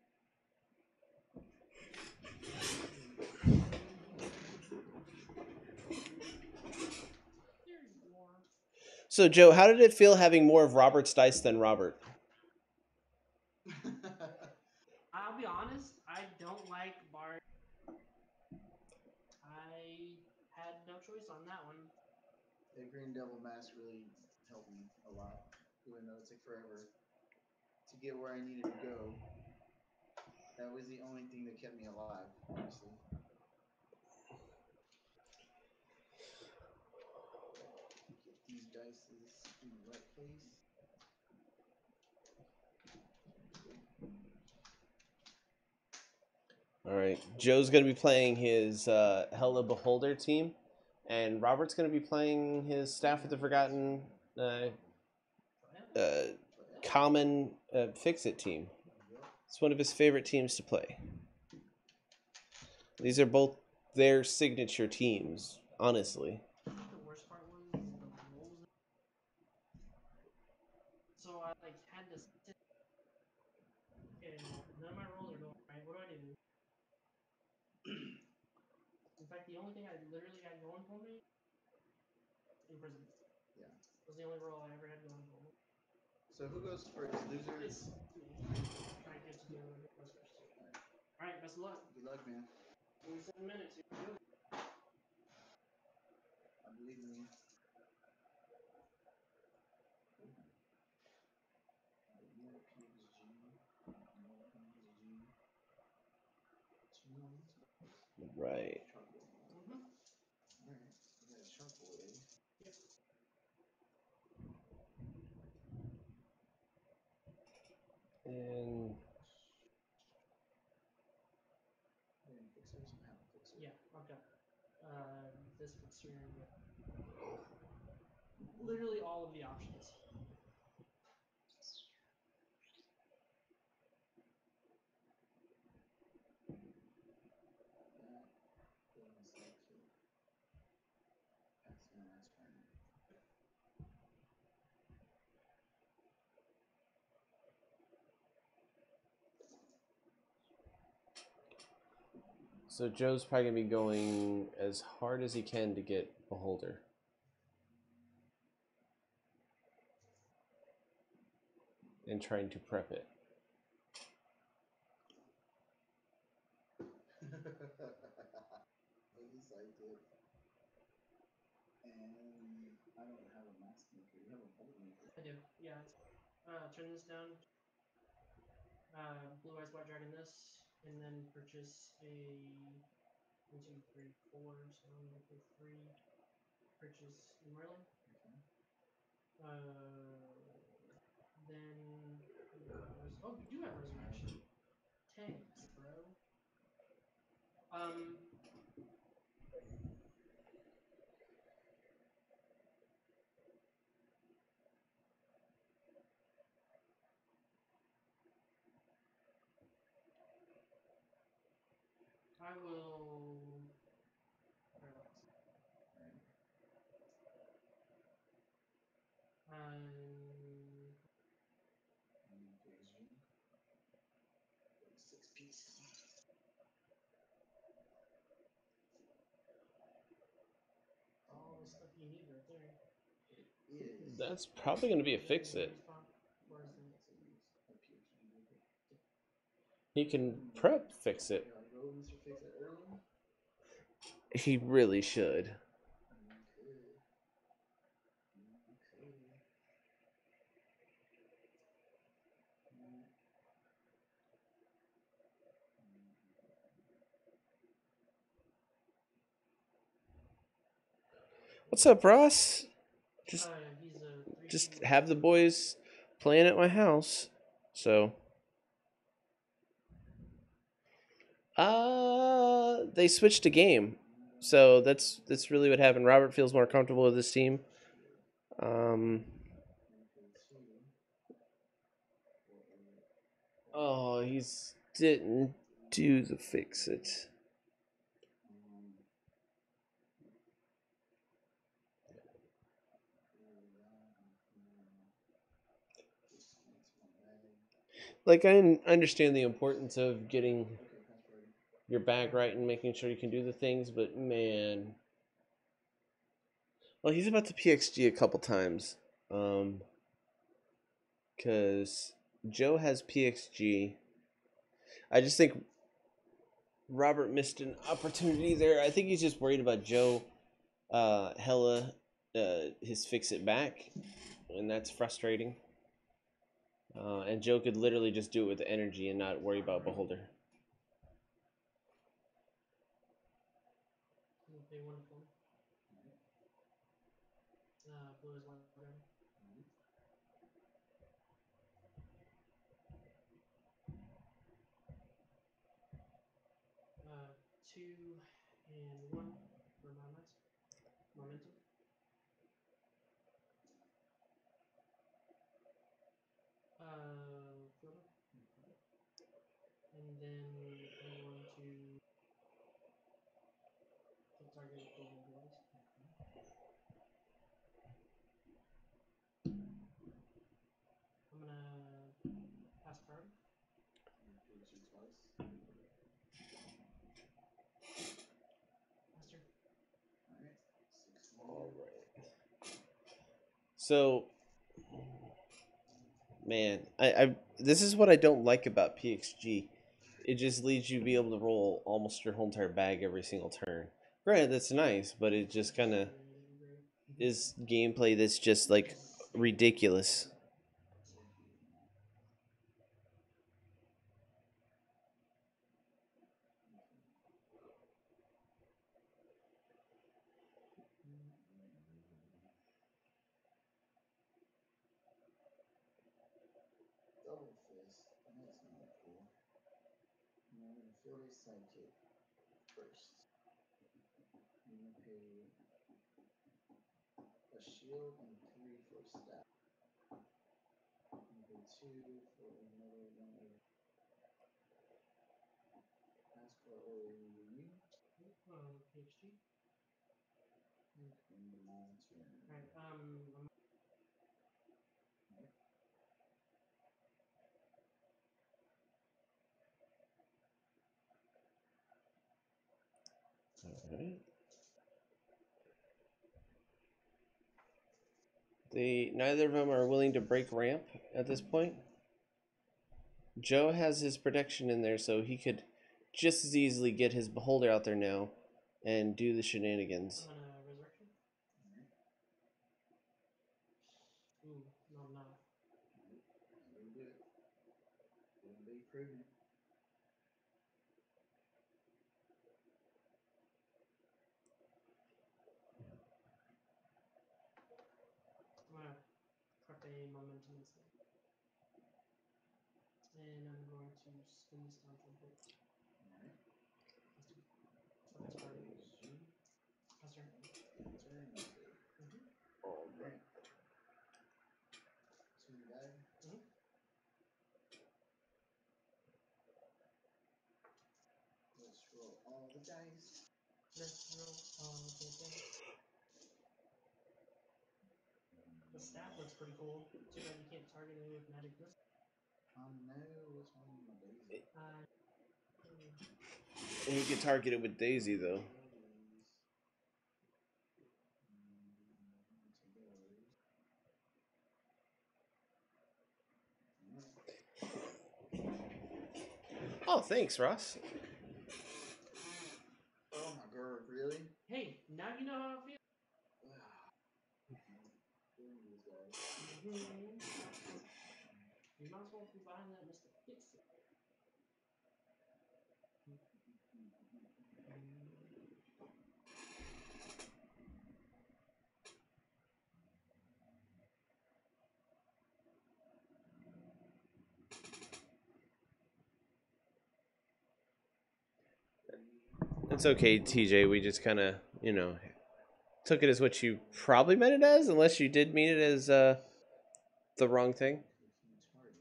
There you are. So, Joe, how did it feel having more of Robert's dice than Robert? I'll be honest. I don't like Bard. I had no choice on that one. The Green Devil mask really helped me a lot, even though it took forever to get where I needed to go. That was the only thing that kept me alive, honestly. Get these dice in the right place. All right. Joe's going to be playing his Hella Beholder team, and Robert's going to be playing his Staff of the Forgotten Common Fix-It team. It's one of his favorite teams to play. These are both their signature teams, honestly. The worst part was the rolls. So I had to sit. Okay, none of my rolls are going right. What do I do? In fact, the only thing I literally had going for me, Imprisoned. Yeah. Was the only roll I ever had going for me. So who goes first? Loser? It's me. I get to do who goes first. All right, best of luck. Good luck, man. 27 minutes. Here we go. I believe in you. No PXG. No PXG. 2 ones. Right. Mm-hmm. Alright. We got a shuffle, eh? Yep. And Fixer, somehow fixer. Yeah, I've got this fixture with literally all of the options. That. Put on sidekick. Pass my last turn. so Joe's probably going to be going as hard as he can to get Beholder. And trying to prep it. Ladies sidekick. And I don't have a mask maker. You have a bolt maker. I do. Yeah. Turn this down. Blue Eyes White Dragon this, and then purchase a 1, 2, 3, 4. So I'm gonna pay 3. Purchase Merlin. Okay. Then oh, you do have Resurrection. Thanks, bro. I will paralyze. PXG. 6 pieces. All the stuff you need right there. It is. That's probably going to be a fix-it. Where is that? He can prep fix-it. Go, Mr. Fix-It early. He really should. What's up, Ross? He's a Just have the boys playing at my house. So they switched a game. So that's really what happened. Robert feels more comfortable with this team. Oh, he's didn't do the fix it. Like I understand the importance of getting your bag right and making sure you can do the things, but man, well, he's about to PXG a couple times, because Joe has PXG. I just think Robert missed an opportunity there. I think he's just worried about Joe, hella, his fix it back, and that's frustrating. And Joe could literally just do it with energy and not worry about Beholder. They wonderful. Blue is library. 2 and 1 for momentum. Fielder. And then I'm going to hit target with golden abilities. I'm gonna pass card. Master. All right. So, man, I this is what I don't like about PXG. It just leads you to be able to roll almost your whole entire bag every single turn. Granted, that's nice, but it just kind of is gameplay that's just like ridiculous. Double fist. That's not cool. And I'm gonna fill his sidekick first. I'm gonna pay a shield and 3 for staff. I'm gonna pay 2 for another one of Pascal or you. PXG. And my turn. Alright, All right. They neither of them are willing to break ramp at this point. Joe has his protection in there, so he could just as easily get his beholder out there now and do the shenanigans. I'm gonna resurrection. Ooh, not enough. I'm gonna do it. Gonna be prudent. I'm gonna prep a momentum instead. And I'm going to spin this down to a bit. Alright. Master. Pass card. Master. Turn. Alright. Turn bag. Let's roll all the dice. Let's roll all the dice. The staff looks pretty cool. Too bad you can't target it with magic missile. No, what's wrong with my daisy? And you can target it with Daisy, though. Oh, thanks, Ross. Oh my god, really? Hey, now you know how I feel. You might as well be buying that Mr. Fix It. It's okay, TJ. We just kind of, took it as what you probably meant it as, unless you did mean it as the wrong thing. Target.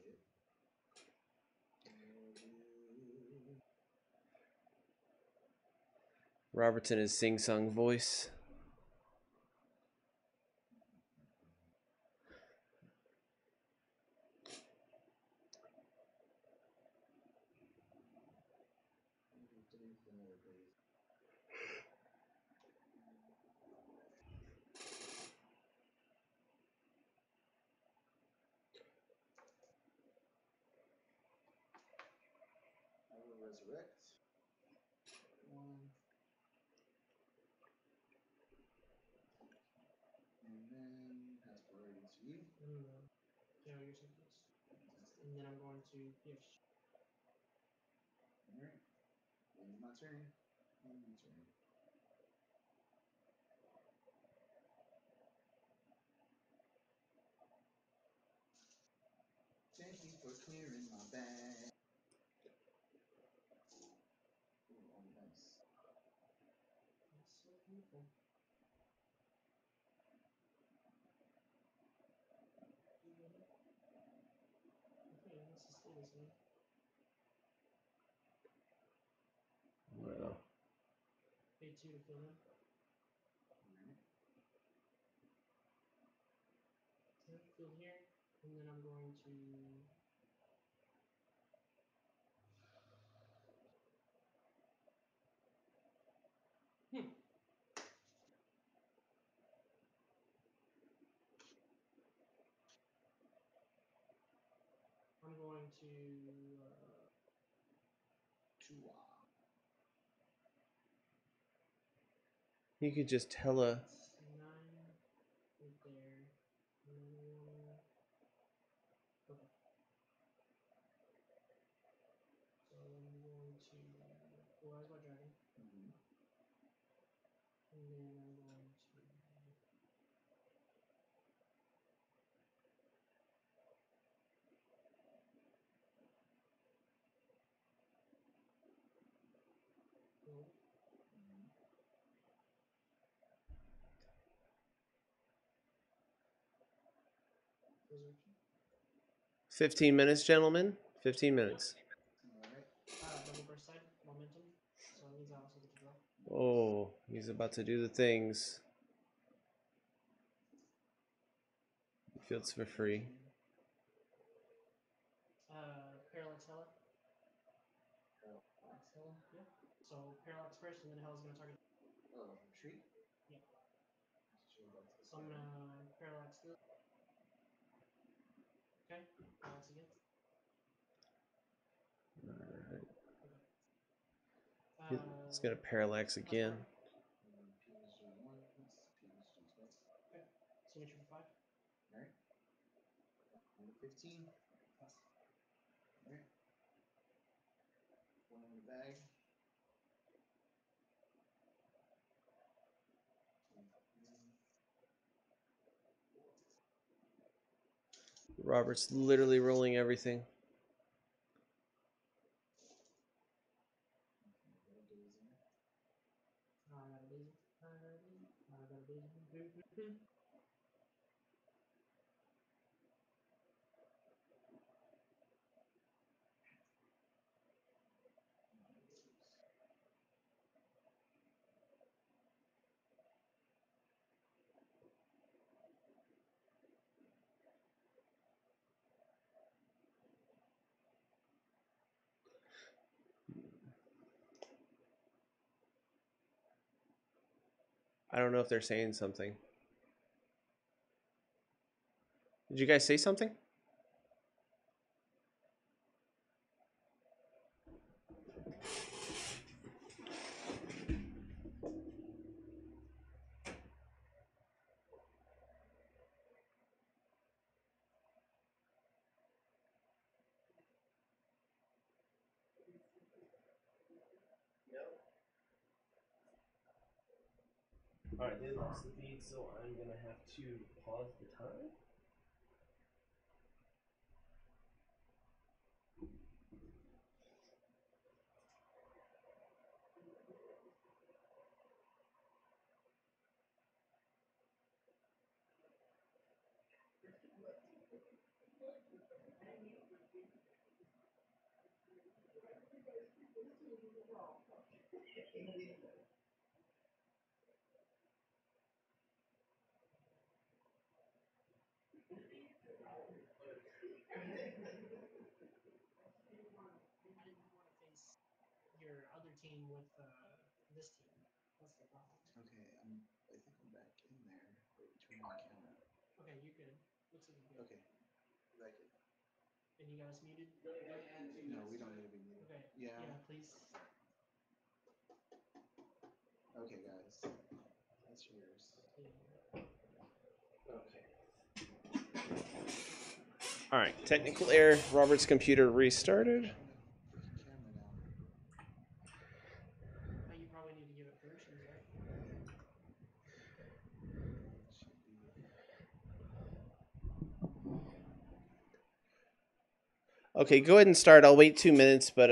Robert's in his sing-song voice. I will resurrect. One. And then pass priority to you. KO your subjects. And then I'm going to PF. Alright. End my turn. End my turn. Thank you for clearing my bag. Ooh, oh, nice. That's so beautiful. Okay, let's just do this one. Well, Pay 2 to kill him. Kill here, and then I'm going to. I'm going to. you could just tell a. 9 right there. And then 1. Okay. So I'm going to polarize my dragon. And then I'm going to. Roll. 15 minutes, gentlemen. 15 minutes. Alright. Double burst side momentum. So it means I also get to draw. Oh, he's about to do the things. Fields for free. Parallax Hella. Parallax Hella? Yeah. So Parallax first, and then Hella's gonna target. Oh, retreat? Yeah. Sure, that's So I'm gonna Parallax this. Okay. Parallax again. Alright. Okay. He's gonna parallax again. PSG once, PSG twice. Okay. Signature for 5. Alright. 15. Pass. Alright. 1 in the bag. Robert's literally rolling everything. I got a daisy. I got a daisy. I don't know if they're saying something. Did you guys say something? Alright, they lost the feed, so I'm gonna have to pause the time. Your other team with this team. That's the problem. Okay, I think I'm back in there. Wait, turn on my camera. Okay, you're good. Looks like you're good. Okay, back in. And you got us muted? No, we don't need to be muted. Okay. Yeah. Yeah, please. Okay, guys. That's yours. Yeah. Okay. All right. Technical error. Robert's computer restarted. Freaking camera now. You probably need to give it permissions, right? Should be. Okay, go ahead and start. I'll wait 2 minutes, but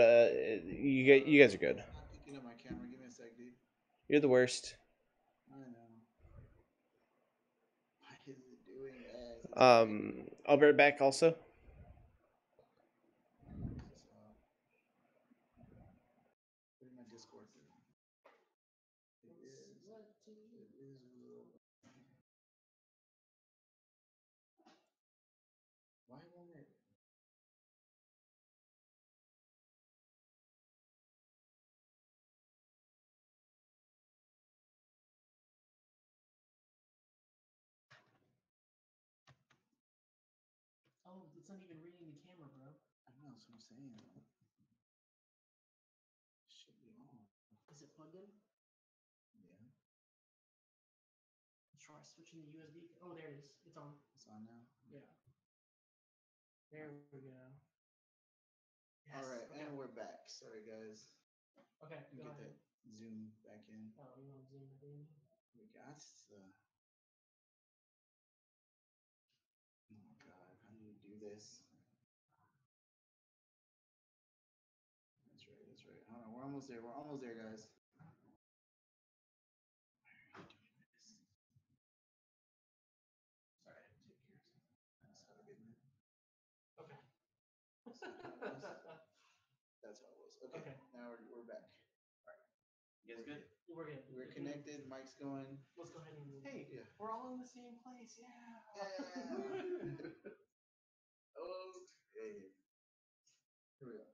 you guys are good. I'm not picking up my camera. Give me a sec, dude. You're the worst. I know. Why is it doing that? I'll be right back. Also. Put in my Discord. It is. Why won't it? Oh, it's not even reading the camera, bro. I know, that's what I'm saying. Should be on. Is it plugged in? Yeah. Try switching the USB. Oh, there it is. It's on. It's on now? Yeah. There we go. Yes. All right, Okay. and we're back. Sorry, guys. Okay, go Get ahead. that zoom back in. Oh, you want to zoom it in? We got the. Oh my god, how do you do this? That's right, that's right. Hold on, we're almost there. We're almost there, guys. Sorry, I had to take care of something. That's how I get in. Okay. That's how it was. Okay. Now we're back. All right. You guys good? We're good. We're connected. Mic's going. Let's go ahead and. Hey, yeah. We're all in the same place. Yeah. Okay. Here we go.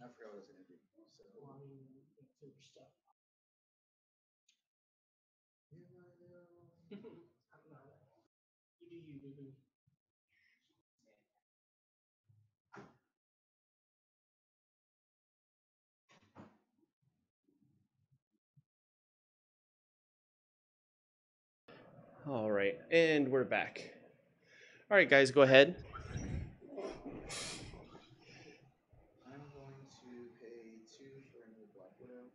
I forgot what I was gonna do. So. Well, I mean, finish stuff. Here I go. I don't know. You do you, baby. All right, and we're back. All right, guys, go ahead. I'm going to pay 2 for a new Black Widow.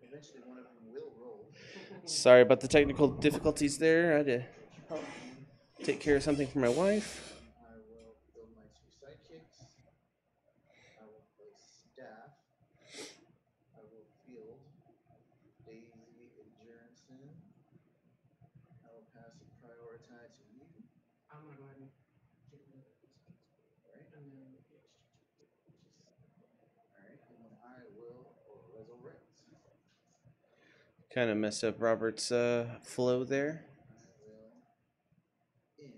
Eventually, one of them will roll. Sorry about the technical difficulties there. I had to take care of something for my wife. I will build my 2 sidekicks. I will play staff. I will field Daisy and Jernson. I will pass a prioritize to you. I'm gonna go ahead and get rid of it. Alright. And then Alright, and then I will resurrect. Kind of messed up Robert's flow there. I will end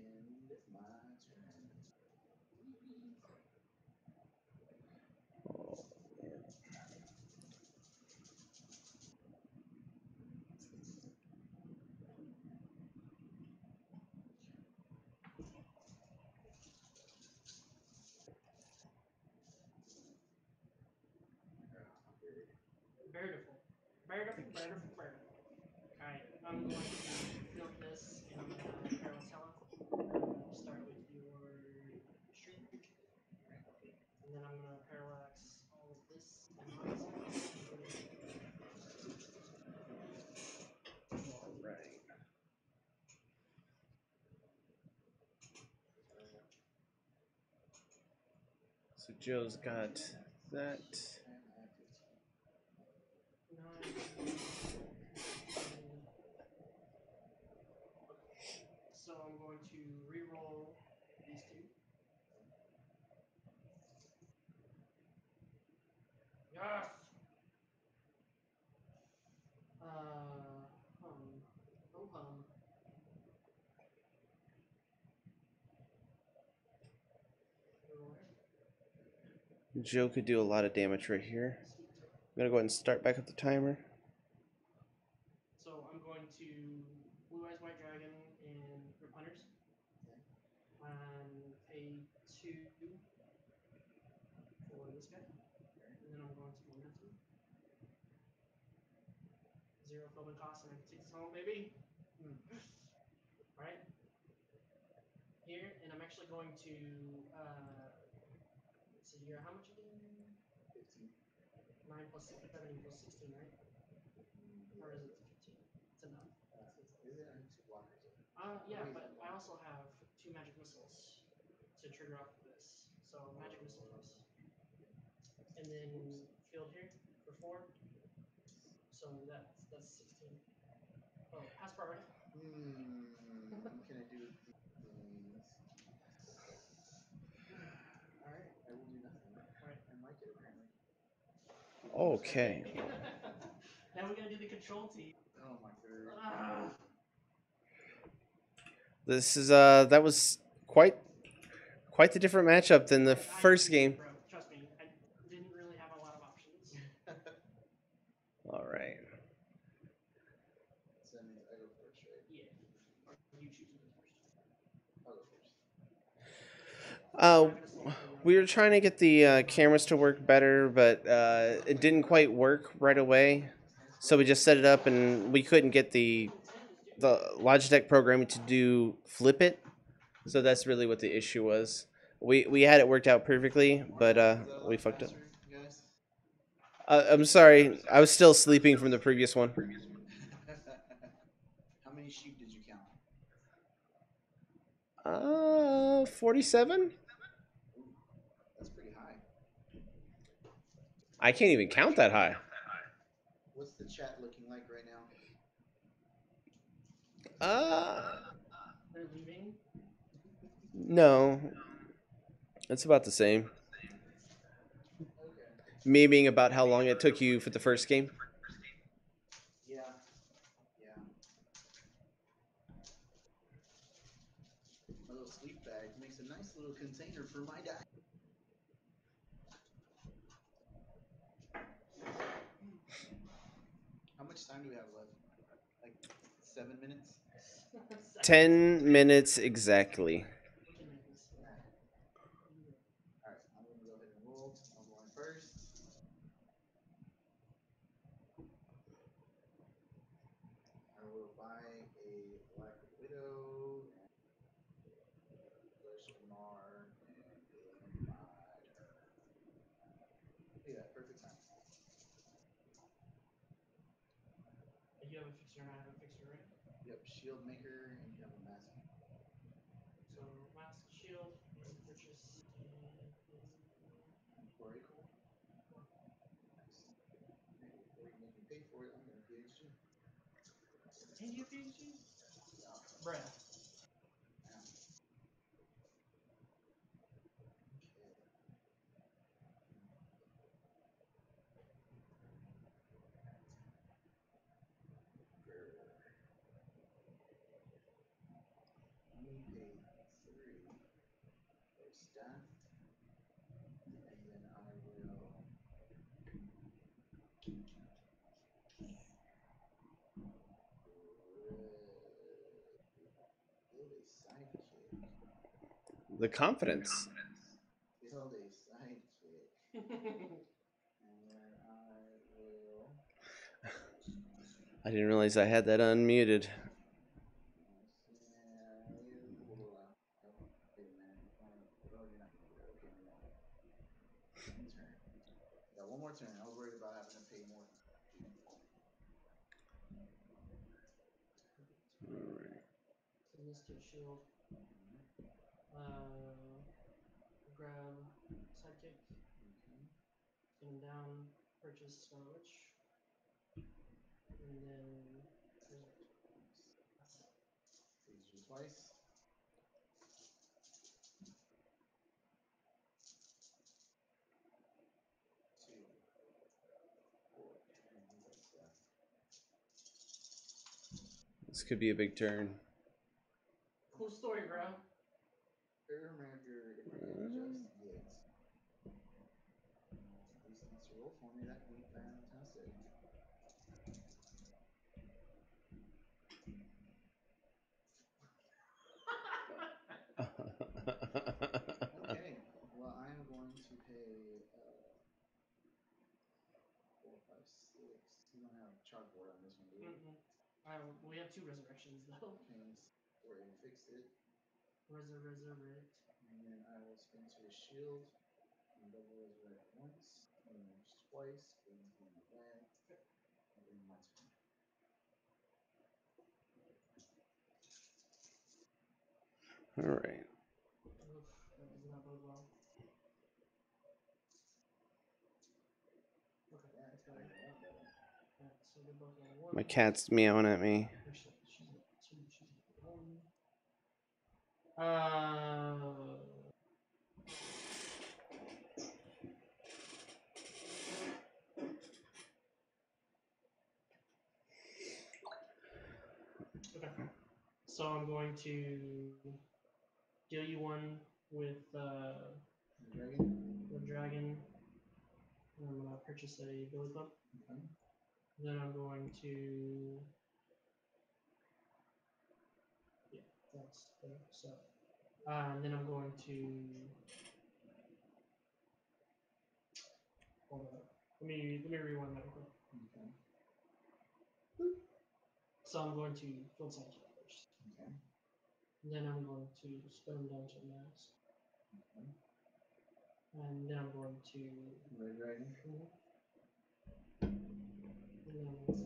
my turn. Beautiful. Alright, I'm going to field this and I'm gonna parallax Hella. Start with your street. And then I'm gonna parallax all of this in my side. All right. So Joe's got that. 9, 15. So I'm going to re-roll these two. Yes. Hum. Oh hum. Roll here. Joe could do a lot of damage right here. Sweet. I'm gonna go ahead and start back up the timer. So I'm going to Blue Eyes White Dragon and Rip Hunters. Okay. And pay 2 for this guy. Okay. And then I'm going to Momentum. 0 filming cost, and I can take this home, baby. Alright. Here, and I'm actually going to let's see here, how much again? 15. 9 plus 7 equals 16, right? Or is it 15? It's enough. Is it? I have two blockers. Yeah, Wait, but I also have 2 magic missiles to trigger off of this. So magic missile twice. And then field here for 4. So that's 16. Oh, pass priority. Can I do these things? Alright, I will do nothing. Alright. I like it apparently. Okay. Now we gotta do the control team. Oh my god. This is that was quite the different matchup than the first game. Bro, trust me, I didn't really have a lot of options. All right. So that means I go first, right? Yeah. Or you choose to go first. I'll go first. Uh, we were trying to get the cameras to work better, but it didn't quite work right away. So we just set it up, and we couldn't get the Logitech programming to do flip it. So that's really what the issue was. We had it worked out perfectly, but we fucked up. Guys? I'm sorry. I was still sleeping from the previous one. How many sheep did you count? 47? Ooh, that's pretty high. I can't even count that high. What's the chat looking like right now? They're leaving. No. It's about the same. Okay. Me being about how long it took you for the first game. Yeah. Yeah. My little sleep bag makes a nice little container for my die. How much time do we have left? Like 7 minutes? 10 minutes exactly. Goodness. Alright, I'm gonna go ahead and roll. I'm going first. I will buy a Black Widow and Mar and in my turn. Look at that, perfect time. You have a fixer and I have a fixer, right? Yep, shield maker and you have a mask. So mask, shield, and purchase Oracle. Nice. And before you make me pay for it, I'm gonna PhD. and you have PhD? Yeah. Bruh. Yeah. Okay. You pay 3 for staff, and then I will build a sidekick. The confidence. Build a sidekick. And then I will. I didn't realize I had that unmuted. Wait a minute. Oh, you're not gonna do it. Okay, never mind. One turn. Got one more turn. I was worried about having to pay more. Send this to shield. Grab sidekick. Send him down. Purchase Scarlet Witch. And then resort. Phase you twice. 2. This could be a big turn. Cool story, bro. Ermaker, if I can just get these things to roll for me, that would be fantastic. Okay, well, I am going to pay 4, 5, 6. You don't have chalkboard on this one, do you? We have 2 resurrections though. Okay, or you fixed it. Resurrect. And then I will spin to a shield and double resurrect once, and then twice, put anything in my bag, and then my turn. All right. Oof, that does not bode well. Okay, that's better. Alright, so they're both level 1. My cat's meowing at me. Actually, she's level 2, she's level 1. Okay. So I'm going to deal you 1 with the dragon. And I'm gonna purchase a billy club. Okay. Then I'm going to that's there. So and then I'm going to hold on. Let me rewind that real quick. Okay. So I'm going to field side check first. Okay. Then I'm going to spin them down to max. Okay. And then I'm going to Red dragon. And then I'm going to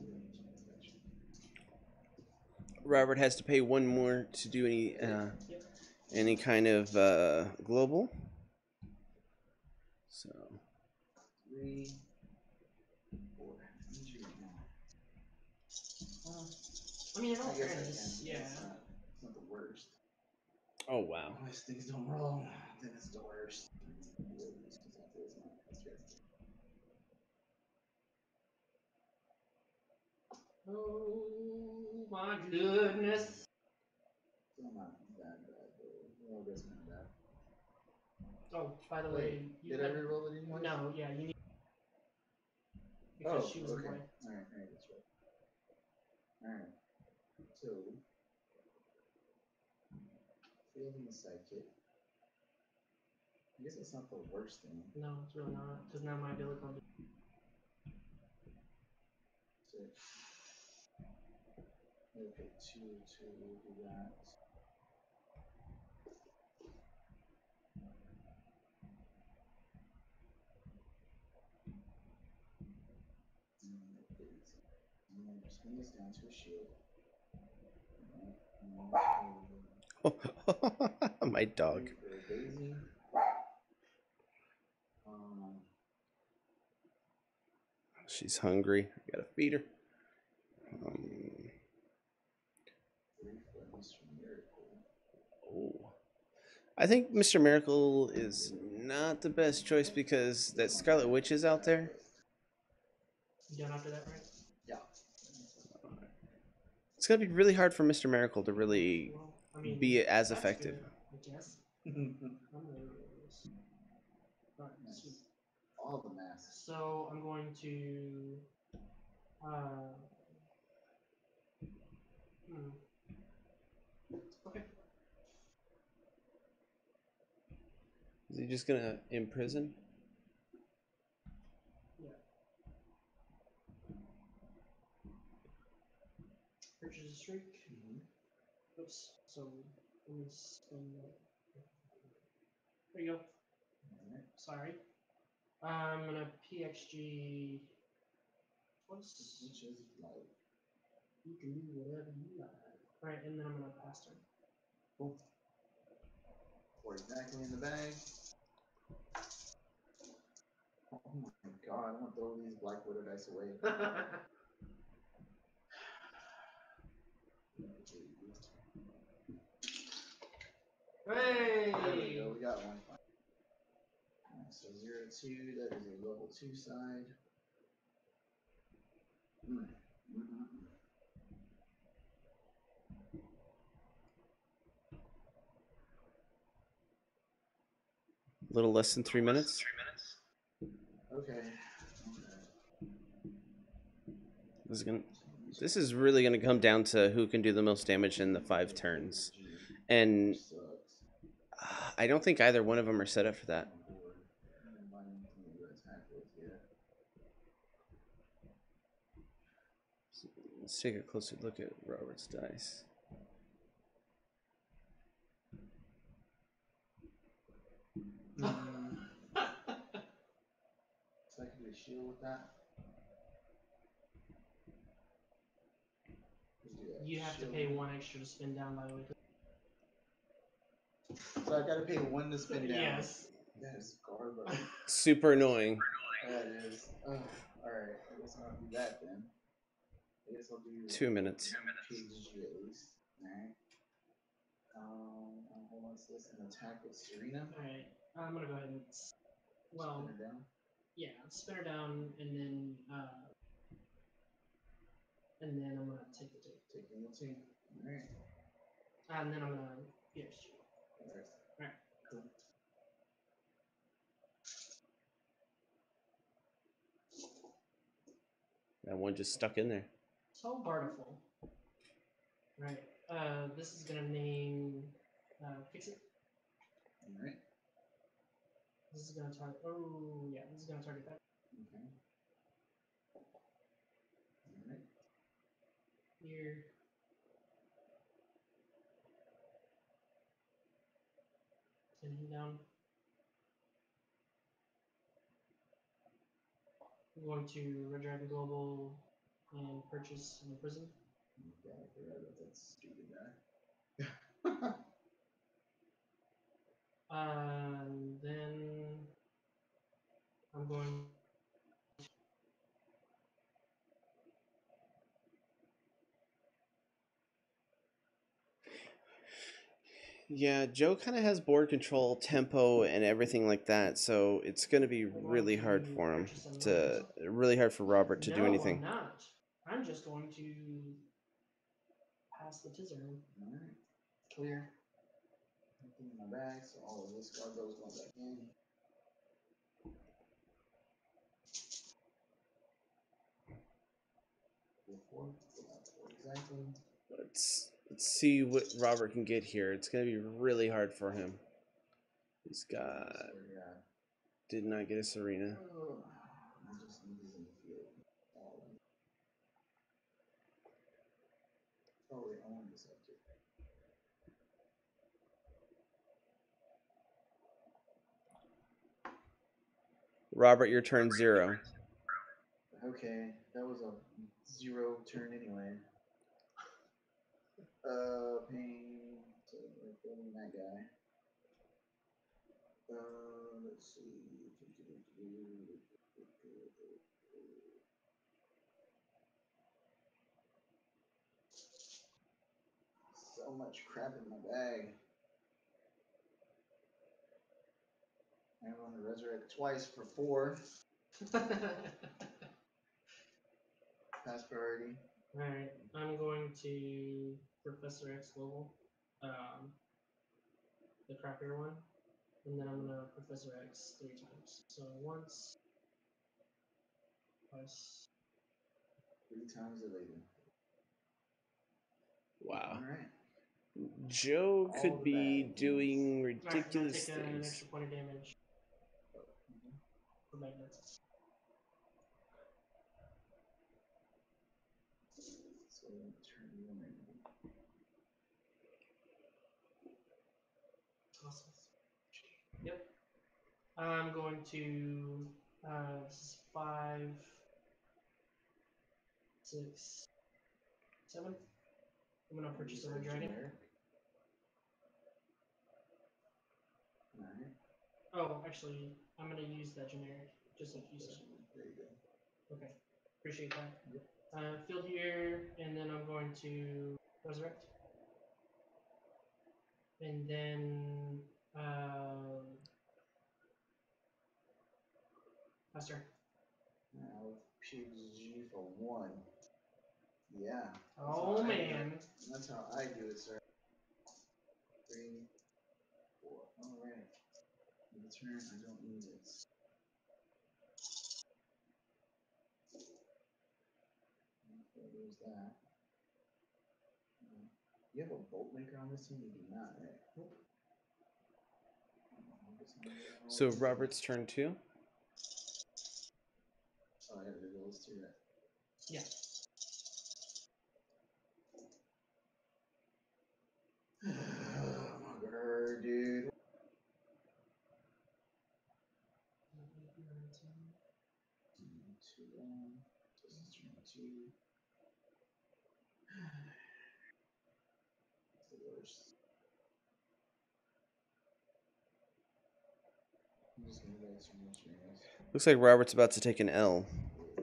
Robert has to pay 1 more to do any kind of global. So 3, 4. Injury now. I mean, in all I guess I fairness, can. yeah. It's not the worst. oh wow. Unless things don't roll, then it's the worst. Oh my goodness. Still not that bad though. No, that's not bad. Oh, by the Wait, way, you did I reroll it anymore? No, yeah, you need because she was in play. Alright, that's right. Alright. So fielding the sidekick. I guess it's not the worst thing. No, it's really not, because now my billy club. So I'll pay 2 to do that. And then spin this down to a shield. My dog. For a daisy. She's hungry. I gotta feed her. 3 for Mr. Miracle. Oh. I think Mr. Miracle is not the best choice because that Scarlet Witch is out there. You done after that, right? Yeah. It's gonna be really hard for Mr. Miracle to really Well, I mean, be as that's effective. good, I guess. Alright, sweet. All the masks. So I'm going to okay. Is he just gonna imprison? Yeah. Purchase a streak. Oops. So let me spin that. There you go. Sorry. I'm gonna PXG twice. Which is like. You can do whatever you like. Alright, and then I'm gonna pass turn. Cool. 4 exactly in the bag. Oh my god, I'm gonna throw these Black Widow dice away. Hey! There we go, we got one. Alright, so 0-2, that is a level 2 side. A little less than 3 minutes. Okay. This is really gonna come down to who can do the most damage in the 5 turns, and I don't think either one of them are set up for that. Let's take a closer look at Robert's dice. So I can do a shield with that. You have to pay 1 extra to spin down, by the way. So I gotta pay 1 to spin down. Yes. That is garbage. Super annoying. That is. Alright, I guess I'll do that then. I guess I'll do 2 minutes. PG at least. Alright. Hold on, so this an attack with Serena. Alright, I'm gonna go ahead and Spin her down. Yeah, spin her down, and then I'm gonna take the 2. Taking the 2. Alright. And then I'm gonna pierce you. Alright. Cool. That one just stuck in there. So bartiful. Right. This is gonna name fix it. Alright. This is gonna target. Oh yeah, this is gonna target that. Okay. Alright. Here. Pin him down. I'm going to Red Dragon Global and purchase an Imprisoned. Yeah, I forgot about that stupid guy. Then I'm going. Yeah, Joe kind of has board control, tempo, and everything like that, so it's going to be really hard for him really hard for Robert to do anything. I'm not. I'm just going to pass the Tizzer. Alright. Clear. Everything in my bag, so all of this cargo's going back in. Four. Exactly. Let's see what Robert can get here. It's going to be really hard for him. He's got... Did not get a Serena. I just need these in the field. Oh wait, I want this up too. Robert, your turn 0. Okay, that was a 0 turn anyway. Paying that guy. Let's see. So much crap in my bag. I'm going to resurrect twice for 4. Pass priority. Alright, I'm going to Professor X Global, the crappier one, and then I'm gonna Professor X 3 times. So once, twice. 3 times the lady. Wow. Alright. Joe could be doing ridiculous take an things. extra point of damage for magnets. So turn 1. Awesome. Yep. I'm going to this is 5, 6, 7. I'm gonna purchase a red dragon. Alright. Oh, actually, I'm gonna use that generic, just like you said. There you go. Okay, appreciate that. Yep. Field here, and then I'm going to resurrect, and then master. Now PG for 1. Yeah. Oh man. That's how I do it, sir. 3, 4. Alright. The turn, I don't need it. Okay, there's that. You have a bolt maker on this team? You do not, right? Nope. So Robert's turn 2. Oh, I gotta do those two, right? Yeah. Oh my god, dude. This is turn 2. It's the worst. I'm just gonna go too much, guys. Looks like Robert's about to take an L. I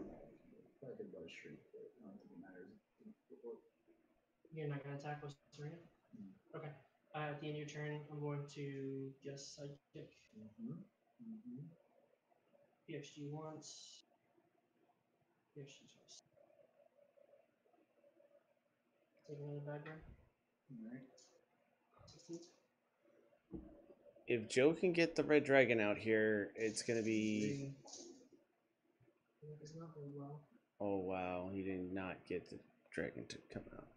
could buy a shriek, but I don't think it matters. You're not going to attack with Serena? Okay. At the end of your turn, I'm going to guess Sidekick. PXG once. PXG twice. Take another bag burn. Alright. 16. If Joe can get the red dragon out here, it's gonna be. That does not bode well. Oh wow, he did not get the dragon to come out.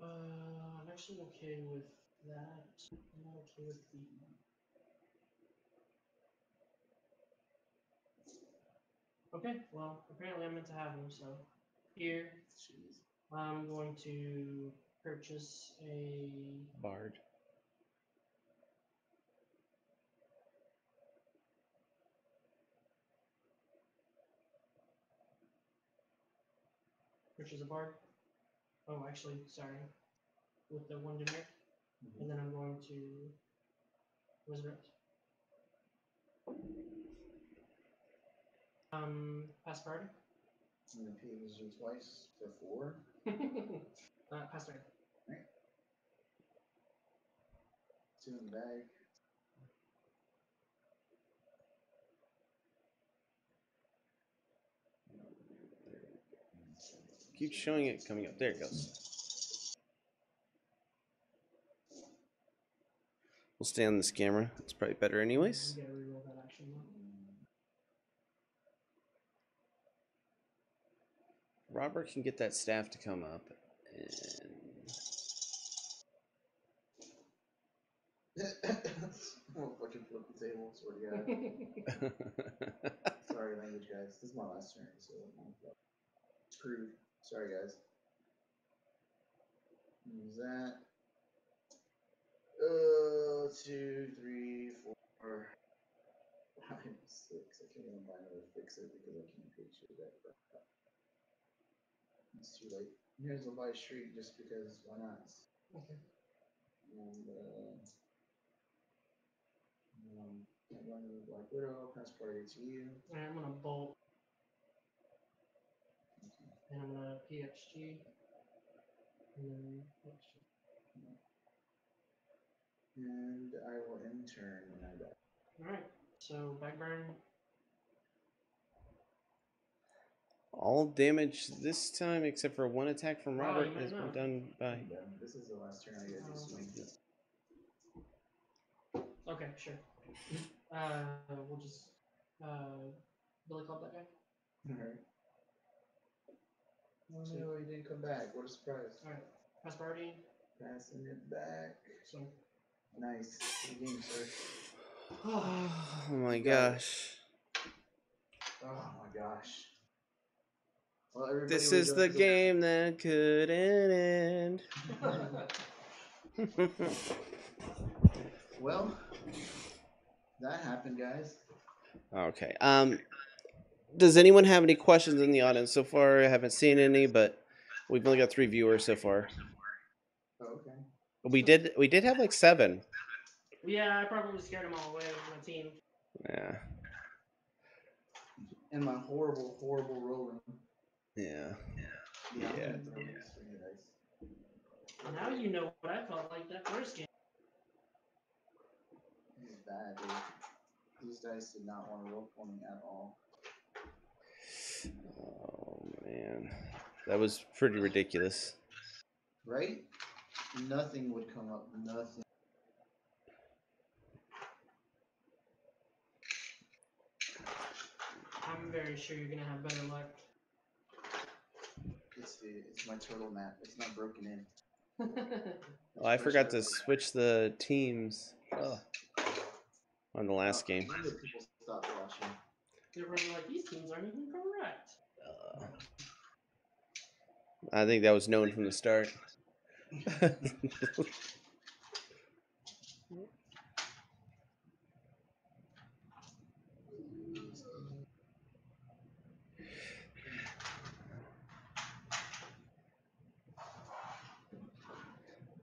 I'm actually okay with that. I'm not okay with the. Okay, well, apparently I'm meant to have them, so here Jeez. I'm going to purchase a Bard. bard. Oh, actually, sorry, with the one generic, and then I'm going to resurrect. Pass card. I'm gonna pay you twice for 4. Pass turn. Right. 2 in the bag. Keep showing it coming up. There it goes. We'll stay on this camera. It's probably better anyways. You gotta reroll that action though. Robert can get that staff to come up. And... I'll fucking flip the table, swear to God. Sorry, language, guys. This is my last turn, so screwed. Sorry, guys. Use that. 2, 3, 4, 5, 6. I can't even buy another fix it because I can't pay you that crap. It's too late. Here's a buy shriek just because why not? Okay. And I'm going to Black Widow, pass party to you. Alright, I'm gonna bolt. And I'm gonna PXG. And then PXG. And I will intern when I die. Alright, so back burn. All damage this time, except for one attack from Wow, Robert, you might has been know. done by. This is the last turn I get to swing. Okay, sure. We'll just Billy Club that guy. Alright. Oh no, he didn't come back. What a surprise. Alright, pass party. Passing it back. So. Nice. Good game, sir. Oh my You got it. gosh. Oh my gosh. Well, everybody This was is the game that couldn't end. Well, that happened, guys. Okay. Does anyone have any questions in the audience so far? I haven't seen any, but we've only got 3 viewers so far. Oh, okay. We did have like 7. Yeah, I probably scared them all away with my team. Yeah. And my horrible, horrible rolling. Yeah. Yeah. Yeah. Now you know what I felt like that first game. This is bad, dude. These dice did not want to roll for me at all. Oh man, that was pretty ridiculous. Right? Nothing would come up. Nothing. very sure you're gonna have better luck. It's my turtle map. It's not broken in. Oh, I forgot to switch the teams on the last game. When did people stop watching? They're probably like, these teams aren't even correct. I think that was known from the start.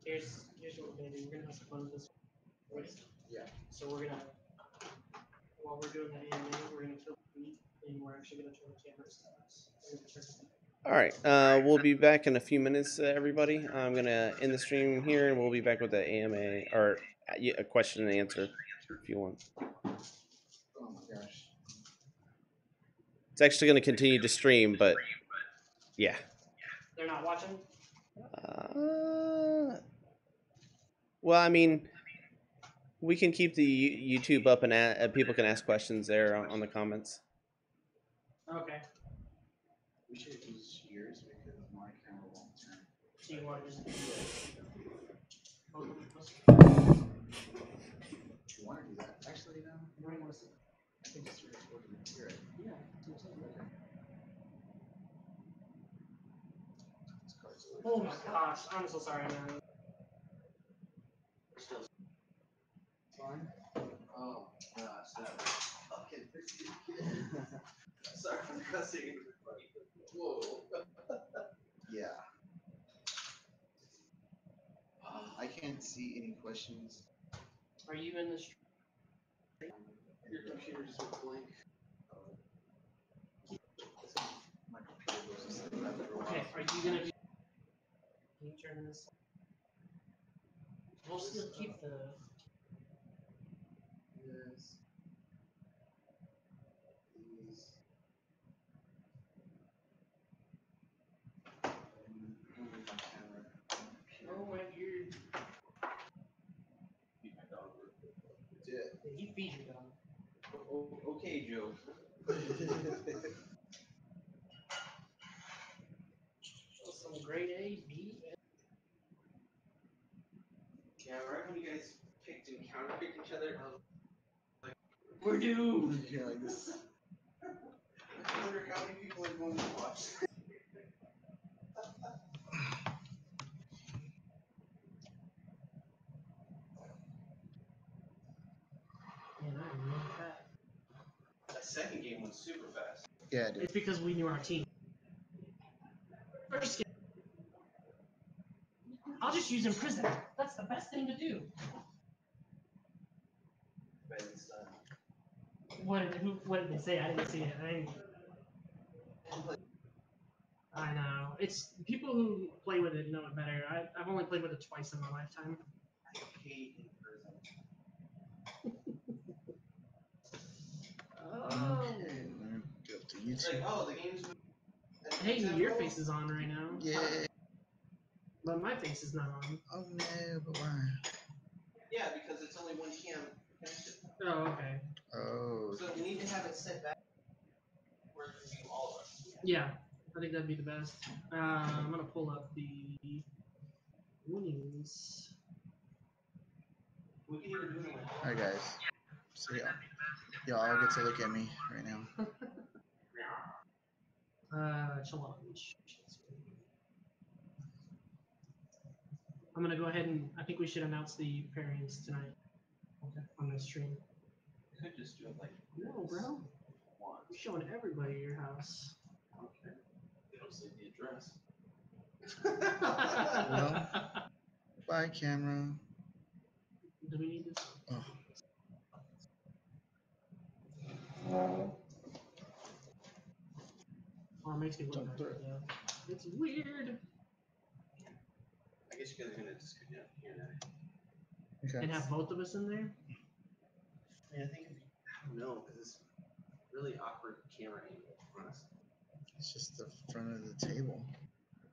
Here's what we're gonna do. We're gonna have some fun with this. Ready? Yeah. So we're gonna, while we're doing the AMA, we're gonna kill the beat, and we're actually gonna turn the cameras to us. All right, we'll be back in a few minutes, everybody. I'm gonna end the stream here, and we'll be back with the AMA or a question and answer if you want. Oh my gosh. It's actually gonna continue to stream, but yeah. They're not watching. Well, I mean, we can keep the YouTube up, and people can ask questions there on the comments. Okay. We should use yours because my camera won't turn. So you want to just. You want to do that? Actually, no. You might want to see. I can just record it here. Yeah. Oh my gosh, I'm so sorry, man. Fine. Oh gosh, that was fucking risky. Sorry for cussing. Whoa. Yeah. I can't see any questions. Are you in the stream? Your computer just went blank. My computer goes to sleep after a while. Okay, are you gonna be? Can you turn this? We'll still keep the. Yes. Please. Move my camera. Oh, my ear. Feed my dog real quick. Yeah. You feed your dog. Okay, Joe. Some grade A, B. Yeah, right when you guys picked and counterpicked each other, I was like, We're doomed. Yeah, like this. I wonder how many people are going to watch. Man, I love that. That second game was super fast. Yeah, dude. It's because we knew our team. First game. I'll just use Imprisoned. That's the best thing to do. What did they say? I didn't see it. I know. It's people who play with it know it better. I've only played with it twice in my lifetime. I hate Imprisoned. Oh. Okay, let me go to It's YouTube. like, oh, the game's. Hey, your face is on right now. Yeah. But my face is not on. Oh no, but why? Yeah, because it's only one cam connection. Oh, okay. Oh. So you need to have it set back where it can view all of us. Yeah, I think that'd be the best. I'm gonna pull up the winnings. We can even do it like Alright, guys. So y'all all get to look at me right now. Challenge. I'm gonna go ahead and I think we should announce the pairings tonight. Okay. On the stream. We could just do it like. No, bro. You're showing everybody your house. Okay. They don't see the address. Well, bye, camera. Do we need this? Oh. Oh, it makes me look Don't bad. throw it. Yeah. It's weird. I guess you guys are gonna just go down here now. Okay. And have both of us in there? I mean, I think I don't know because it's really awkward camera angle, honestly. It's just the front of the table.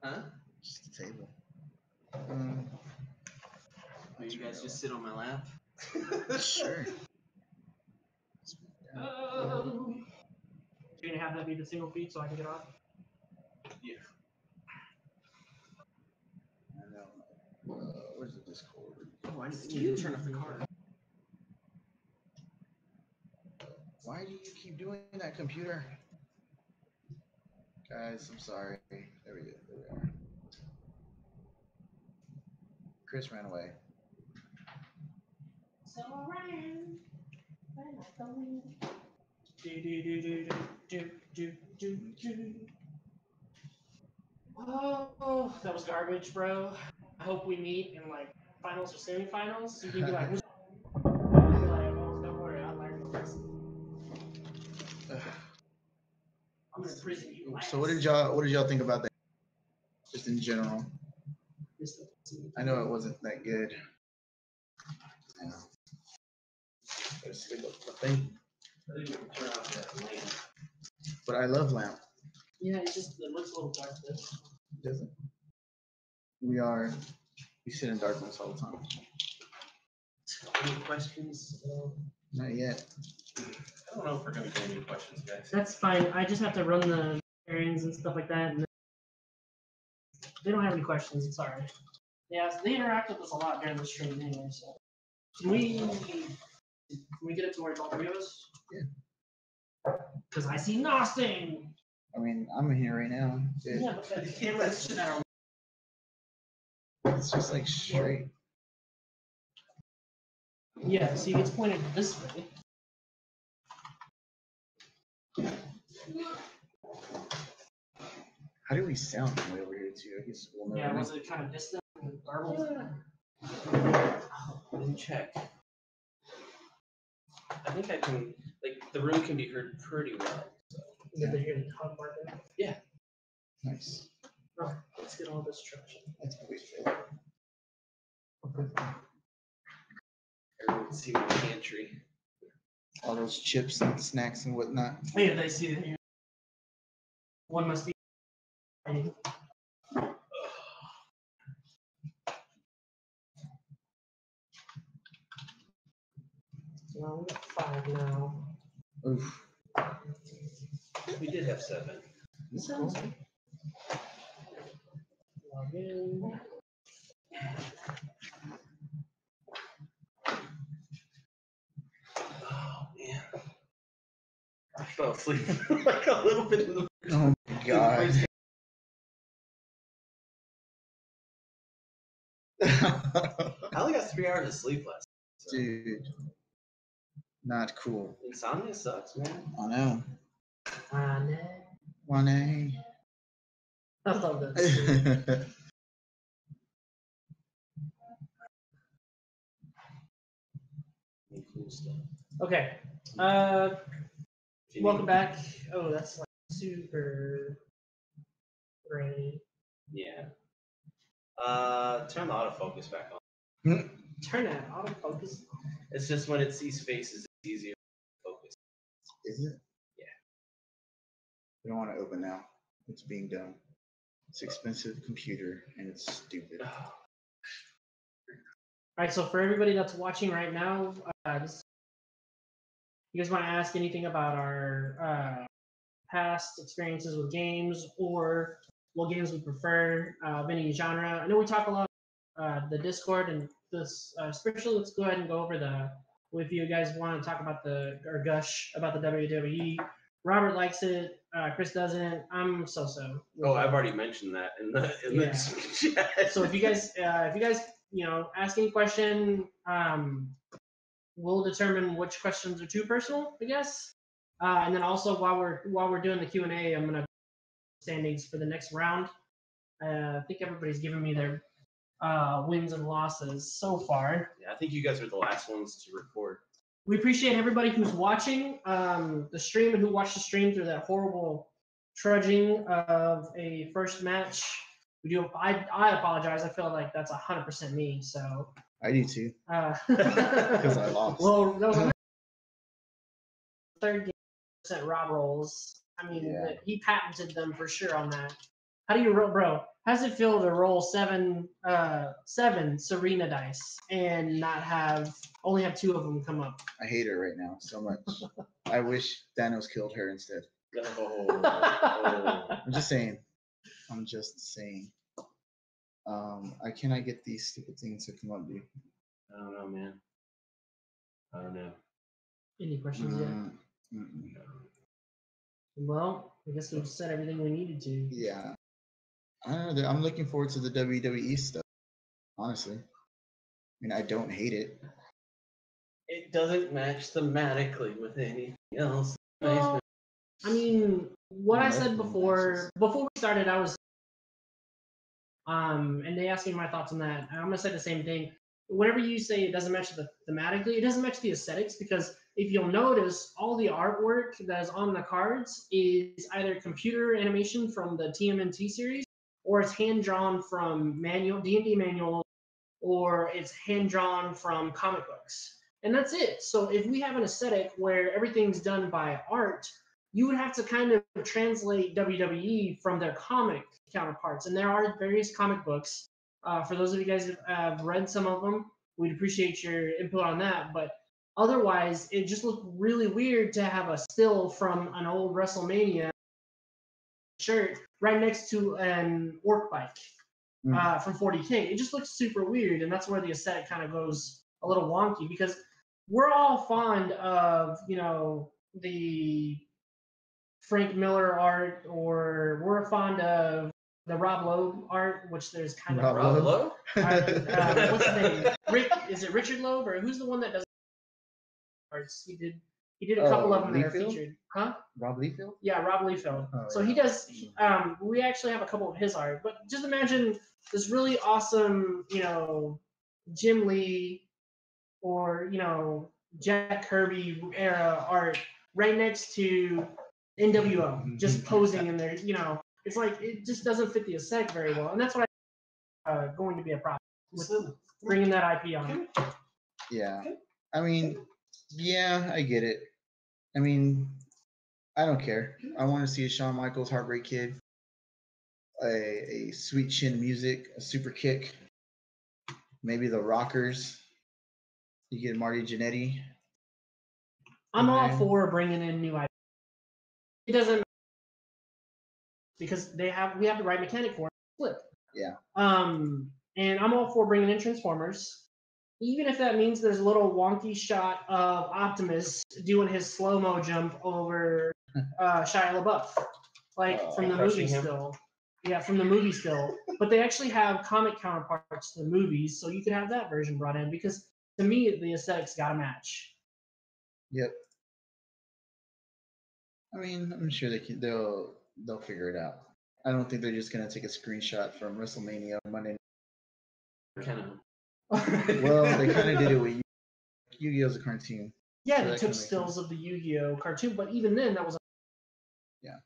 Huh? Just the table. You guys just sit on my lap. Sure. Oh. You're gonna have that be the single feed so I can get off. Yeah. I know. Where's the Discord? Oh, I need to turn off the card. Why do you keep doing that, computer? Guys, I'm sorry. There we go. There we are. Chris ran away. So I ran. Oh, that was garbage, bro. I hope we meet in like finals or semifinals. You can be like, who's oh, don't worry, I learned this. I'm gonna prison you. So what did y'all think about that? Just in general. I know it wasn't that good. Yeah. Let's see what I think. I think we can turn off that lamp. But I love lamp. Yeah, it looks a little dark though. It doesn't. We sit in darkness all the time. Any questions? Not yet. I don't know if we're gonna get any questions, guys. That's fine. I just have to run the errands and stuff like that. And they don't have any questions. It's alright. Yeah, so they interact with us a lot during the stream anyway. So can we get it to where it's all three of us? Yeah. Because I see nothing. I mean, I'm in here right now. Yeah, but the camera's shit out. It's just like straight. Yeah, see, it's pointed this way. How do we sound way over here too? I guess we'll never Yeah, know. was it kind of distant and garbled? Let me check. I think I can, like, the room can be heard pretty well. So. Did they hear the top marking? Yeah. Nice. Oh, let's get all this traction. That's pretty fair. Everyone can see my pantry. All those chips and snacks and whatnot. Yeah, they see it here. One must be. Well, we got 5 now. Oof. We did have 7. Sounds good. Log in. Oh man. I fell asleep like a little bit in the Oh my god. I only got 3 hours of sleep last night. So. Dude. Not cool. Insomnia sucks, man. I know. Wane. Wane. I love that. Cool stuff. Okay. Welcome back. Oh, that's like super grainy. Yeah. Turn the autofocus back on. Turn that autofocus. It's just when it sees faces, it's easier to focus. Is it? Yeah. We don't want to open now. It's being done. It's expensive computer and it's stupid. All right, so for everybody that's watching right now, you guys want to ask anything about our past experiences with games or what games we prefer of any genre? I know we talk a lot the Discord and this, especially let's go ahead and go over if you guys want to talk about or gush about the WWE. Robert likes it. Chris doesn't. I'm so-so. Oh, I've already mentioned that in the chat. So if you guys ask any question, we'll determine which questions are too personal, I guess. And then also while we're doing the Q&A, I'm gonna standings for the next round. I think everybody's given me their wins and losses so far. Yeah, I think you guys are the last ones to record. We appreciate everybody who's watching the stream and who watched the stream through that horrible trudging of a first match. I apologize. I feel like that's 100% me. So I do too. Because I lost. Well, no, third game Rob rolls. I mean, Yeah. He patented them for sure on that. How do you roll, bro? How does it feel to roll seven Serena dice and only have 2 of them come up? I hate her right now so much. I wish Thanos killed her instead. I'm just saying. I'm just saying. I cannot get these stupid things to come up, dude. I don't know, man. I don't know. Any questions yet? Well, I guess we've said everything we needed to. Yeah. I don't know. I'm looking forward to the WWE stuff, honestly. I mean, I don't hate it. It doesn't match thematically with anything else. Well, I mean, what I said before we started, I was, and they asked me my thoughts on that. I'm gonna say the same thing. Whenever you say it doesn't match thematically, it doesn't match the aesthetics, because if you'll notice, all the artwork that is on the cards is either computer animation from the TMNT series, or it's hand drawn from D&D manual, or it's hand drawn from comic books, and that's it. So if we have an aesthetic where everything's done by art, you would have to kind of translate WWE from their comic counterparts, and there are various comic books. For those of you guys that have read some of them, we'd appreciate your input on that. But otherwise, it just looked really weird to have a still from an old WrestleMania shirt right next to an orc bike from 40K. It just looks super weird, and that's where the aesthetic kind of goes a little wonky, because we're all fond of, the Frank Miller art, or we're fond of the Rob Lowe art, which there's kind of Rob Lowe? what's his name? Is it Richard Lowe, or who's the one that does arts? He did a couple of them that are featured. Huh? Rob Liefeld? Yeah, Rob Liefeld. Oh, so yeah. he does. We actually have a couple of his art, but just imagine this really awesome, Jim Lee or Jack Kirby era art right next to NWO, just posing in there. It's like it just doesn't fit the aesthetic very well, and that's what going to be a problem with bringing that IP on. Yeah, I mean, yeah, I get it. I mean, I don't care. I want to see a Shawn Michaels Heartbreak Kid, a Sweet Chin Music, a Super Kick, maybe the Rockers. You get Marty Jannetty. I'm all for bringing in new IP. It doesn't, because we have the right mechanic for it. Flip. Yeah. And I'm all for bringing in Transformers, even if that means there's a little wonky shot of Optimus doing his slow-mo jump over Shia LaBeouf, from the movie still. Yeah, from the movie still. But they actually have comic counterparts to the movies, so you could have that version brought in, because to me, the aesthetics got to match. Yep. I mean, I'm sure they'll figure it out. I don't think they're just gonna take a screenshot from WrestleMania Monday. Kind of. Well, they kind of did it with Yu-Gi-Oh's a cartoon. Yeah, they took stills of the Yu-Gi-Oh cartoon, but even then, that was. Yeah.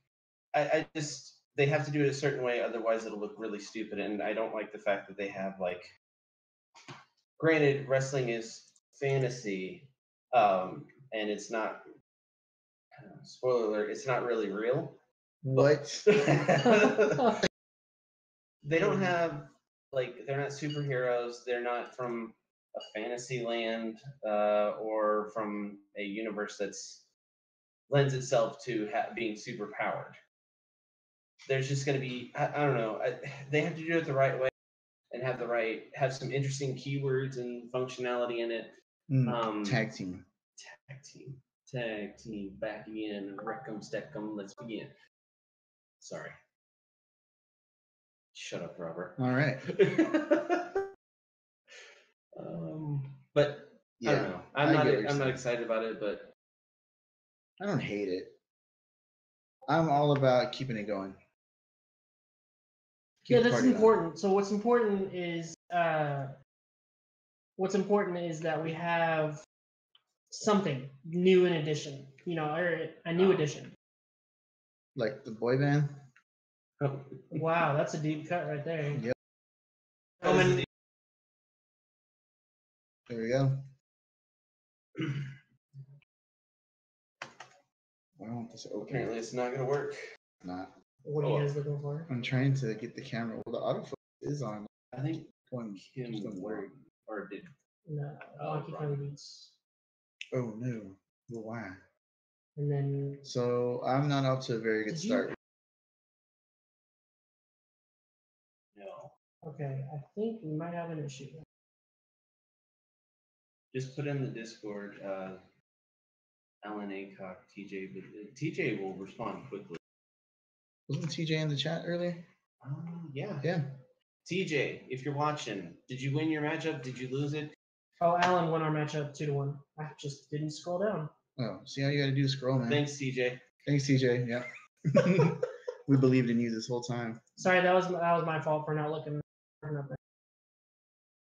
I just, they have to do it a certain way, otherwise it'll look really stupid, and I don't like the fact that they have, granted, wrestling is fantasy, and it's not, spoiler alert, it's not really real. What? They don't have, they're not superheroes, they're not from a fantasy land, or from a universe that's lends itself to being super powered. There's just going to be, I don't know, they have to do it the right way and have some interesting keywords and functionality in it. Tag team, back again, recum, stecum, let's begin. Sorry. Shut up, Robert. All right. But yeah, I don't know. I'm not excited about it, but I don't hate it. I'm all about keeping it going. That's important. So what's important is that we have something new in addition, or a new addition. Like the boy band. Wow, that's a deep cut right there. Yep. There we go. I don't want this open. Apparently, it's not gonna work. Not. What are you guys looking for? I'm trying to get the camera. Well, the autofocus is on. I think Kim work or did. No, Monkey Kong Beats. Oh no. Well, why? And then So I'm not off to a very good Did you- start. No. okay, I think we might have an issue. Just put in the Discord, Alan Acock, TJ, but TJ will respond quickly. Wasn't TJ in the chat earlier? Yeah. Yeah. TJ, if you're watching, did you win your matchup? Did you lose it? Oh, Alan won our matchup 2-1. I just didn't scroll down. Oh, see how you got to do scroll, man. Thanks, TJ. Thanks, TJ. Yeah. We believed in you this whole time. Sorry, that was my fault for not looking.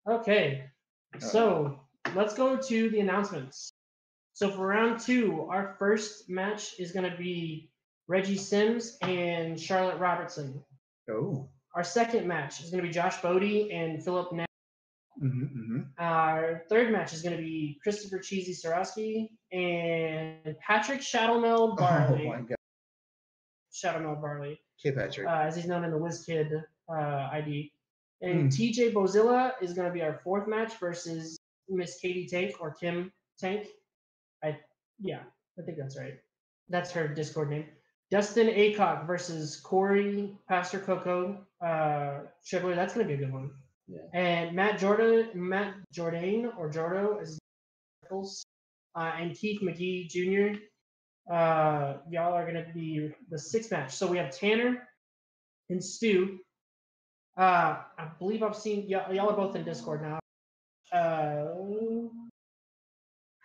Okay, so let's go to the announcements. So for round 2, our first match is going to be Reggie Sims and Charlotte Robertson. Oh. Our second match is going to be Josh Bodie and Philip Nash. Mm-hmm. Our third match is going to be Christopher Cheesy Sarowski and Patrick Shadowmel Barley. Oh my God. Shadowmel Barley, Okay, Patrick. as he's known in the WizKid ID. And TJ Bozilla is going to be our fourth match versus Miss Katie Tank or Kim Tank. I think that's right. That's her Discord name. Dustin Acock versus Corey Pastor Coco Sugar. That's going to be a good one. Yeah. And Matt Jourdain or Jordo as and Keith McGee Jr. Y'all are going to be the sixth match. So we have Tanner and Stu. I believe I've seen y'all are both in Discord now.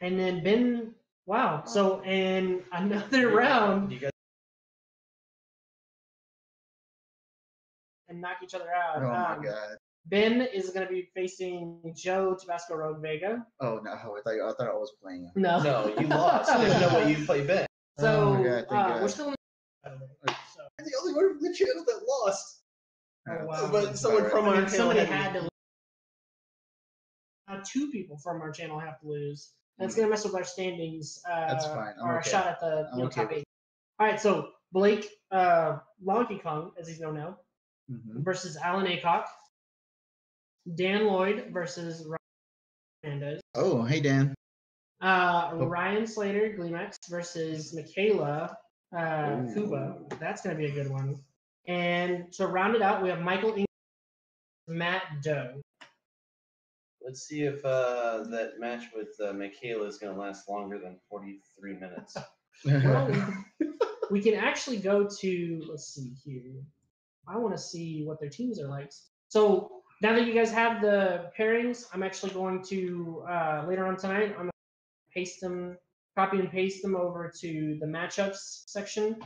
And then Ben. Wow. So in another round, You guys and knock each other out. Oh my God. Ben is going to be facing Joe Tabasco Rogue Vega. Oh no! I thought I was playing him. No. No, you lost. There's no way you play Ben. So Oh my God, thank God. we're still in so, I'm the only one from the channel that lost. oh, wow. But someone from I our mean, channel somebody had had to to lose. Two people from our channel have to lose. That's going to mess with our standings. That's fine. I'm Or okay. a shot at the I'm okay top with 8. All right, so Blake Lonky Kong, as he's known now, Mm-hmm. versus Alan Acock. Dan Lloyd versus Ryan Hernandez. Oh, hey Dan. Ryan Slater, Gleemax, versus Michaela Kuba. That's going to be a good one. And to round it out, we have Michael English, Matt Doe. Let's see if that match with Michaela is going to last longer than 43 minutes. Well, we can actually go to, let's see here. I want to see what their teams are like. So now that you guys have the pairings, I'm actually going to, later on tonight, I'm going to copy and paste them over to the matchups section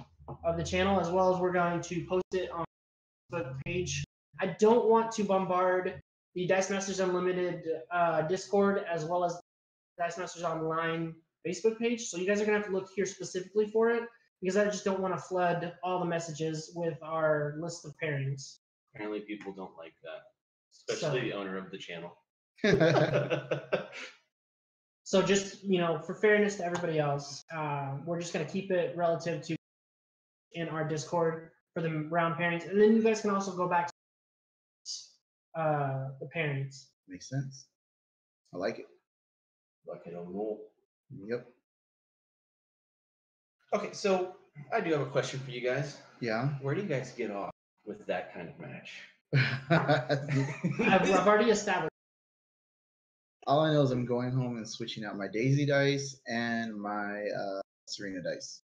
of the channel, as well as we're going to post it on the Facebook page. I don't want to bombard the Dice Masters Unlimited Discord as well as Dice Masters Online Facebook page. So you guys are going to have to look here specifically for it because I just don't want to flood all the messages with our list of pairings. Apparently people don't like that, especially the owner of the channel. So just, for fairness to everybody else, we're just going to keep it relative to in our Discord for the round pairings. And then you guys can also go back to the pairings. Makes sense. I like it. Like it on roll. Yep. Okay, so I do have a question for you guys. Yeah. Where do you guys get off with that kind of match? I've already established. All I know is I'm going home and switching out my Daisy dice and my Serena dice.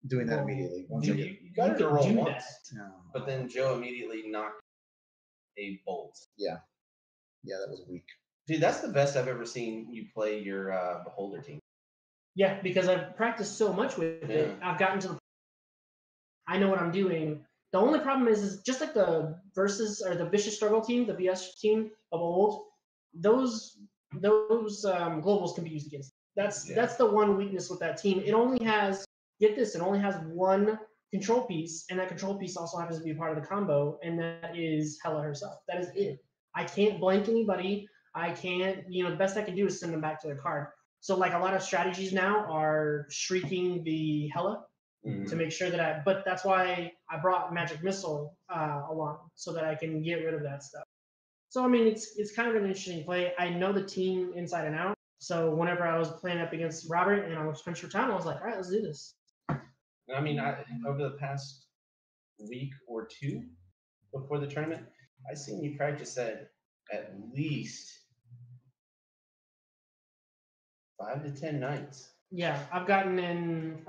Doing that immediately. Once I get. You got her to roll do once, that. but then Joe immediately knocked a bolt. Yeah, that was weak. Dude, that's the best I've ever seen you play your Beholder team. Yeah, because I've practiced so much with it, I've gotten to the. I know what I'm doing. The only problem is just like the Versus or the Vicious Struggle team, the VS team of old. Those globals can be used against. That's the one weakness with that team. It only has one control piece, and that control piece also happens to be a part of the combo, and that is Hella herself. That is it. I can't blank anybody. I can't, the best I can do is send them back to their card. So like a lot of strategies now are shrieking the Hella to make sure that but that's why I brought Magic Missile along so that I can get rid of that stuff. So I mean, it's kind of an interesting play. I know the team inside and out. So whenever I was playing up against Robert and I was Spencer Town, I was like, all right, let's do this. I mean, over the past week or two before the tournament, I seen you practice at least 5 to 10 nights. Yeah, I've gotten in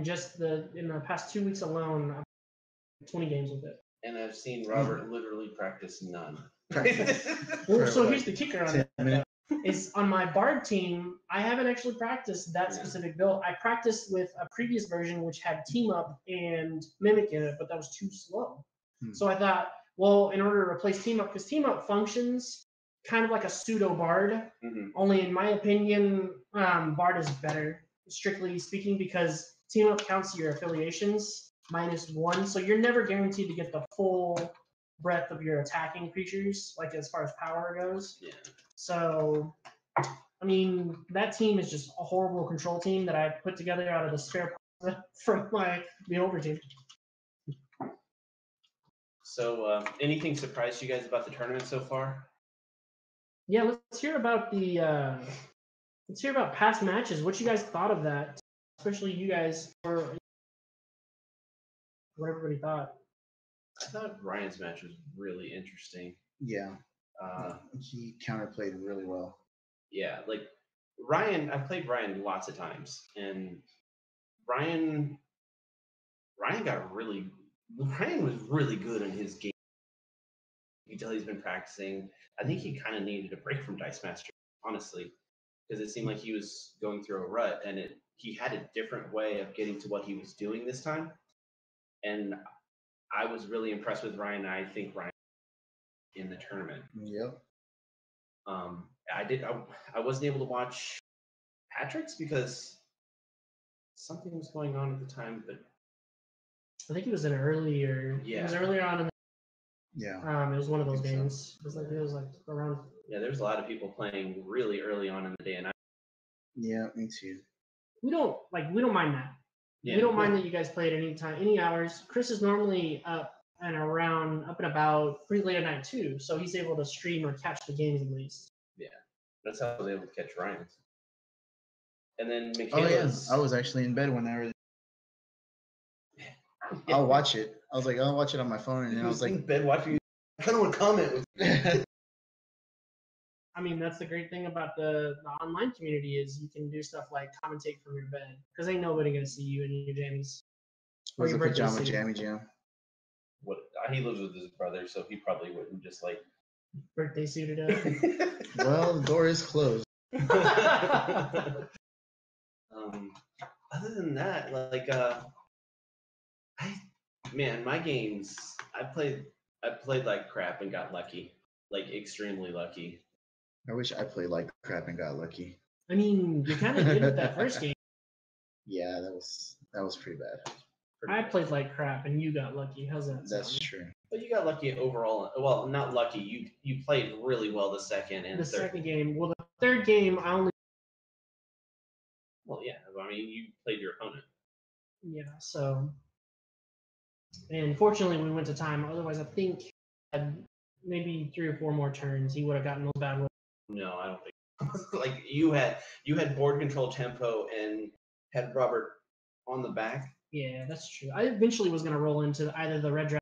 just in the past 2 weeks alone, 20 games with it. And I've seen Robert literally practice none. Well, so here's the kicker on that. Is on my Bard team, I haven't actually practiced that specific build. I practiced with a previous version which had Team Up and Mimic in it, but that was too slow. So I thought, well, in order to replace Team Up, because Team Up functions kind of like a pseudo Bard, only in my opinion, Bard is better, strictly speaking, because Team Up counts your affiliations -1, so you're never guaranteed to get the full breadth of your attacking creatures, like as far as power goes. Yeah. So, I mean, that team is just a horrible control team that I put together out of the spare parts from my Beholder team. So, anything surprised you guys about the tournament so far? Yeah, let's hear about past matches. What you guys thought of that, especially you guys, or what everybody thought. I thought Ryan's match was really interesting. Yeah. He counterplayed really well. Yeah, like Ryan, I've played Ryan lots of times, and Ryan was really good in his game. You can tell he's been practicing. I think he kind of needed a break from Dice Master, honestly, because it seemed like he was going through a rut, and he had a different way of getting to what he was doing this time. And I was really impressed with Ryan. I think Ryan in the tournament. Yep. I wasn't able to watch Patrick's because something was going on at the time, but I think it was earlier. Yeah. It was earlier on in the. Yeah. It was one of those games. So. It was like around. Yeah, there's a lot of people playing really early on in the day, and yeah, me too. We don't mind that. Yeah, we don't mind that you guys play at any hours. Chris is normally up and about pretty late at night too, so he's able to stream or catch the games at least. Yeah, that's how I was able to catch Ryan's. And then Michaela's. Oh yeah, I was actually in bed when they were. I'll watch it. I was like, I'll watch it on my phone, and then I was like, in bed watching. I kind of want to comment with you. I mean, that's the great thing about the online community is you can do stuff like commentate from your bed because ain't nobody gonna see you in your jammies. Or your pajama jammy jam. What he lives with his brother, so he probably wouldn't just like birthday suited up. Well, the door is closed. Other than that, like my games, I played like crap and got lucky, like extremely lucky. I wish I played like crap and got lucky. I mean, you kind of did it that first game. Yeah, that was pretty bad. I played like crap and you got lucky. How's that? That's true. But you got lucky overall. Well, not lucky. You played really well the second and the third. Second game. Well, the third game I only. Well, yeah. I mean, you played your opponent. Yeah. So. And fortunately, we went to time. Otherwise, I think maybe 3 or 4 more turns, he would have gotten those bad ones. No, I don't think. Like you had board control tempo and had Robert on the back. Yeah, that's true. I eventually was gonna roll into either the red dragon,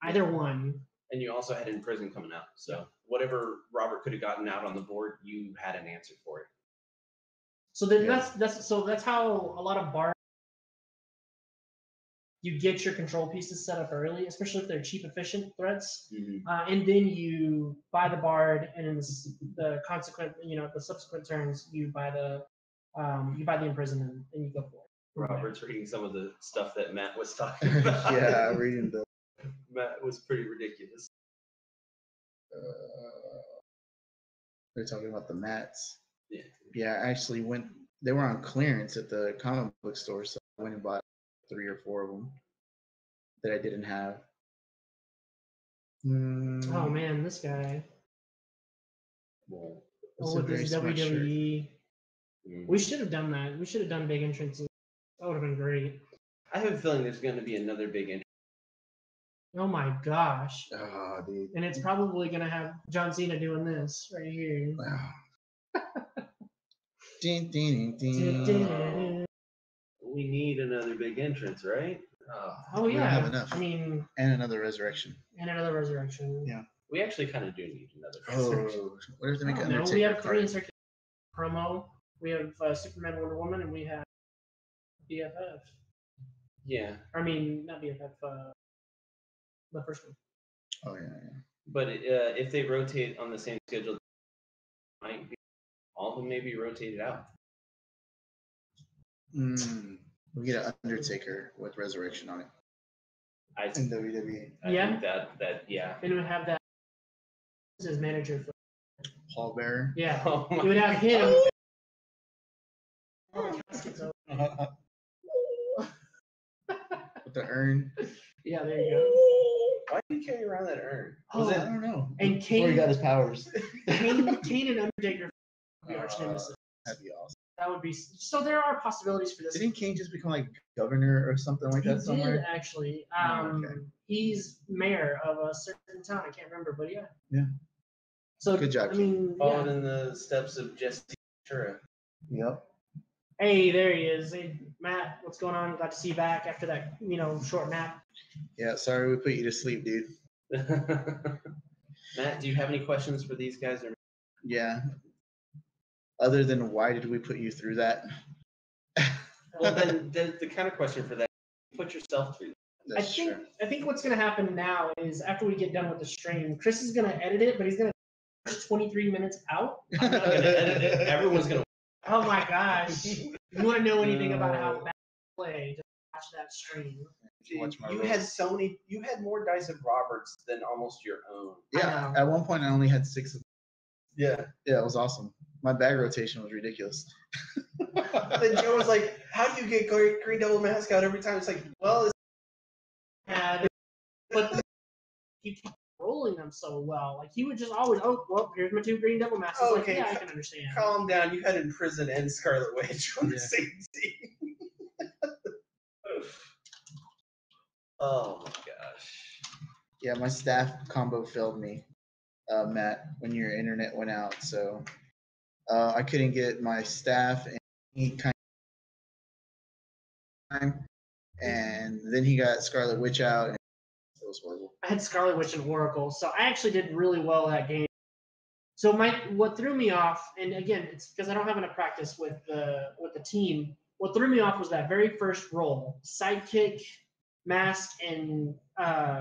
either one. And you also had Imprisoned coming out, so whatever Robert could have gotten out on the board, you had an answer for it. So then that's how a lot of bars. You get your control pieces set up early, especially if they're cheap, efficient threats, and then you buy the bard, and in the subsequent turns, you buy the imprisonment, and you go for it. Robert's reading some of the stuff that Matt was talking about. Yeah, reading the. Matt was pretty ridiculous. They're talking about the mats. Yeah. Yeah, I actually went. They were on clearance at the comic book store, so I went and bought 3 or 4 of them that I didn't have. Oh man, this guy. Well, with this WWE. We should have done that. We should have done big entrances. That would have been great. I have a feeling there's going to be another big entrance. Oh my gosh. Oh, dude. And it's probably going to have John Cena doing this right here. Wow. Ding, ding, ding, ding. We need another big entrance, right? Oh We yeah, don't have enough. I mean, And another resurrection. and another resurrection. Yeah. We actually kind of do need another resurrection. Oh, what if they I make don't an know. Undertaker We have card? 3 in circulation promo. We have Superman, Wonder Woman, and we have BFF. Yeah, I mean, not BFF. The first one. Oh yeah. but if they rotate on the same schedule, might be all of them may be rotated out. We get an Undertaker with resurrection on it I in WWE. Yeah. think that yeah. And we have that as his manager for. Paul Bearer. Yeah. Oh my You would have him. With the urn. Yeah, there you go. Why do you carry around that urn? Oh, I don't know. and Before he got his powers. Kane and Undertaker would be arch nemesis. That'd be awesome. That would be so. There are possibilities for this. Didn't Kane just become like governor or something like He that did somewhere? actually. Okay. He's mayor of a certain town. I can't remember, but yeah. Yeah. So Good job, I mean, Followed yeah. in the steps of Jesse Ventura. Yep. Hey, there he is. Hey, Matt, what's going on? Glad to see you back after that, short nap. Yeah. Sorry we put you to sleep, dude. Matt, do you have any questions for these guys? Or Yeah. Other than why did we put you through that? well, then the kind of question for that, put yourself through. That's true. I think what's going to happen now is after we get done with the stream, Chris is going to edit it, but he's going to push 23 minutes out. I'm not gonna edit it. Everyone's gonna. Oh my gosh! You want to know anything about how bad I play? Just watch that stream. Watch my You rolls. had so many. You had more dice of Roberts than almost your own. Yeah. I know. At one point, I only had 6 of them. Yeah. Yeah, it was awesome. My bag rotation was ridiculous. Then Joe was like, "How do you get green double mask out every time?" It's like, well, it's Yeah, but he kept rolling them so well. Like he would just always, oh well, here's my 2 green double masks. Like, Okay, yeah, I can understand. calm down. You had Imprisoned and Scarlet Witch on the Yeah. same team. Oh my gosh. Yeah, my staff combo failed me, Matt, when your internet went out. So I couldn't get my staff any kind of time. And then he got Scarlet Witch out, and it was horrible. I had Scarlet Witch and Oracle, so I actually did really well that game. So what threw me off, and again, it's because I don't have enough practice with the team. What threw me off was that very first roll: sidekick, mask, and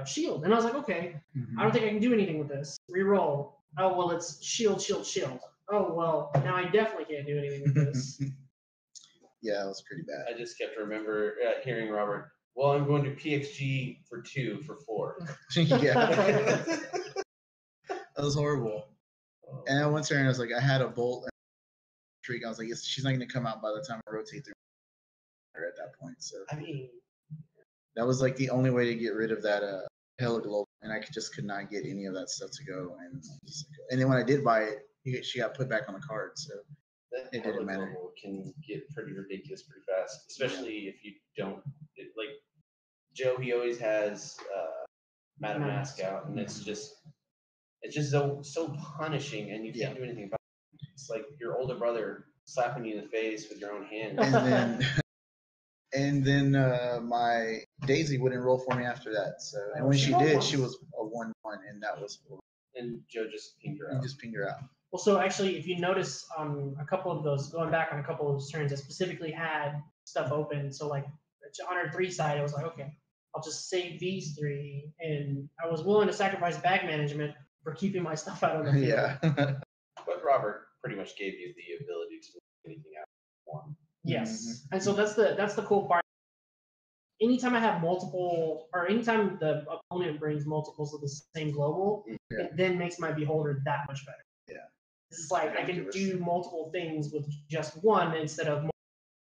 shield. And I was like, okay, I don't think I can do anything with this. Reroll. Oh well, it's shield, shield, shield. Oh well, now I definitely can't do anything with this. Yeah, it was pretty bad. I just kept hearing Robert. Well, I'm going to PXG for 2 for 4. Yeah. That was horrible. And then one turn, I was like, I had a bolt and a streak. I was like, she's not going to come out by the time I rotate through her at that point. So I mean, that was like the only way to get rid of that Hella Global. And I could not get any of that stuff to go. And then when I did buy it, she got put back on the card. So That it didn't matter. level can get pretty ridiculous pretty fast, especially if you don't like Joe. He always has Madam Mask out, and it's just so punishing, and you can't do anything about it. It's like your older brother slapping you in the face with your own hand. And then my Daisy wouldn't roll for me after that. So and when she did, she was a 1-1, and that was horrible. And Joe just pinged her You out. just pinged her out. well, so actually, if you notice on a couple of those, going back on a couple of those turns, I specifically had stuff open. So like on our 3 side, I was like, okay, I'll just save these 3, and I was willing to sacrifice bag management for keeping my stuff out on the field. Yeah. But Robert pretty much gave you the ability to do anything out of 1. Yes, and so that's the cool part. Anytime I have multiple, or anytime the opponent brings multiples of the same global, it then makes my beholder that much better. Yeah. It's like I can do multiple things with just 1 instead of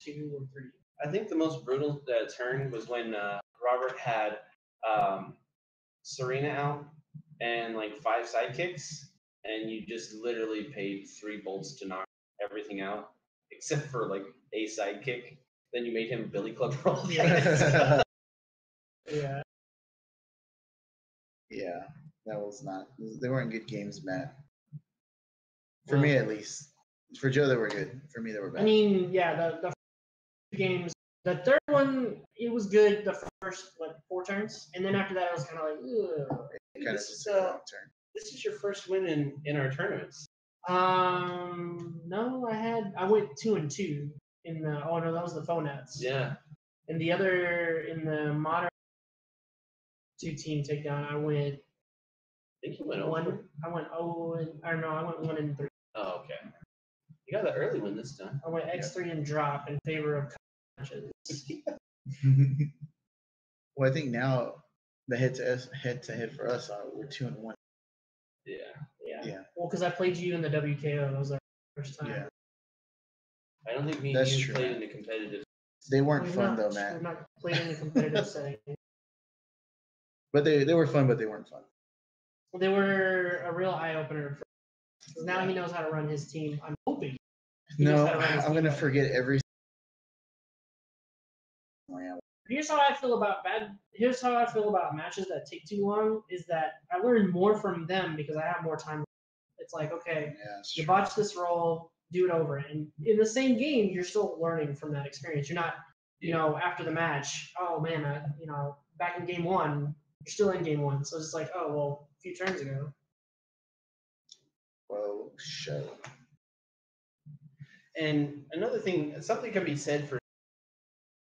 2 or 3. I think the most brutal turn was when Robert had Serena out and like 5 sidekicks, and you just literally paid 3 bolts to knock everything out, except for like a sidekick. Then you made him Billy Club roll. Yeah. Yeah, that was not. They weren't good games, Matt. For me, at least. For Joe, they were good. For me, they were bad. I mean, yeah, the games The third one, it was good. The first 4 turns, and then after that, I was kind of like, ugh. It kind of This just is, took a long turn. This is your first win in our tournaments. No, I went 2 and 2 in the. Oh no, that was the phone nets. Yeah. And the other in the modern 2-team takedown, I went. I think you went one. over. I went 0 and or no, I went 1 and 3. Oh, okay. You got the early one this time. I went X3 and drop in favor of matches. Well, I think now the head to head for us, we're 2 and 1. Yeah. Yeah. Well, because I played you in the WKO. That was our first time. Yeah. I don't think me and That's you true, played man. in a competitive. They weren't We've fun not, though, Matt. We've not played in a competitive setting. But they were fun, but they weren't fun. They were a real eye opener. Now Yeah. he knows how to run his team. I'm hoping. He knows No, how to run his I'm team gonna better. forget every. Here's how I feel about Here's how I feel about matches that take too long. Is that I learn more from them because I have more time. It's like, okay, Yeah, that's you true. botch this roll, do it over, and in the same game, you're still learning from that experience. You're not, after the match, oh man, back in game 1, you're still in game 1, so it's just like, oh well, a few turns ago. Well, show. And another thing, something can be said for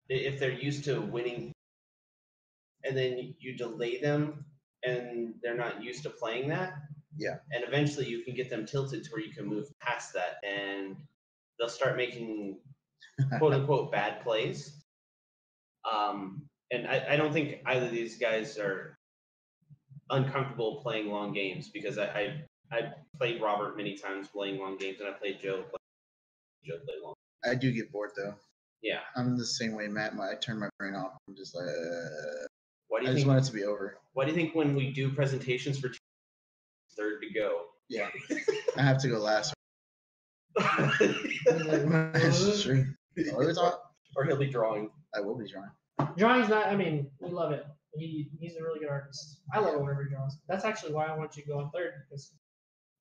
if they're used to winning, and then you delay them, and they're not used to playing that. Yeah. And eventually, you can get them tilted to where you can move past that, and they'll start making quote unquote bad plays. And I don't think either of these guys are uncomfortable playing long games because I played Robert many times playing long games, and I played Joe play long. I do get bored though. Yeah. I'm the same way, Matt. I turn my brain off. I'm just like, Why do you I just think? want it to be over. Why do you think when we do presentations for third to go? Yeah. I have to go last. Like, Sure. Or he'll be drawing. I will be drawing. Drawing's not. I mean, we love it. He's a really good artist. I love it whenever he draws. That's actually why I want you to go on third because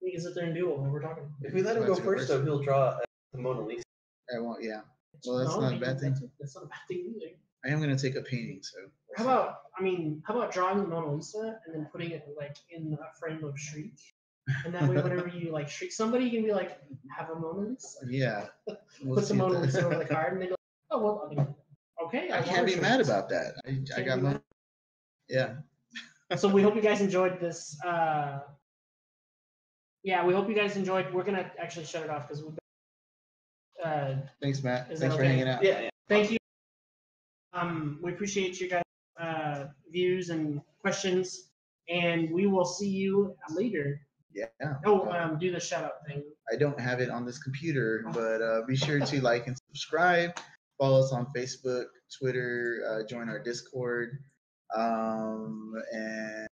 we can sit there and do it when we're talking. If we let him go first, though, he'll draw the Mona Lisa. I won't. Yeah. Well, that's not a bad thing. That's not a bad thing either. I am gonna take a painting. So. How about drawing the Mona Lisa and then putting it like in a frame of Shriek, and that way whenever you like shriek somebody, you can be like, have a Mona Lisa. Yeah. We'll Put the see Mona that. Lisa over the card, and they go, oh well, I mean, okay. I can't be mad about that. I got my. Yeah. So we hope you guys enjoyed this. Yeah, we hope you guys enjoyed. We're gonna actually shut it off because we've. Thanks, Matt. Is Thanks that for okay? hanging out. Yeah. Thank you. We appreciate you guys' views and questions, and we will see you later. Yeah. Oh, do the shout out thing. I don't have it on this computer, but be sure to like and subscribe. Follow us on Facebook, Twitter, join our Discord, and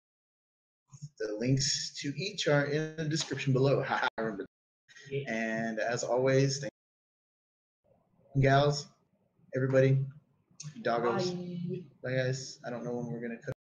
the links to each are in the description below. I remember. Yeah. And as always, thank you, gals, everybody, doggos. Bye. Bye, guys. I don't know when we're gonna cut.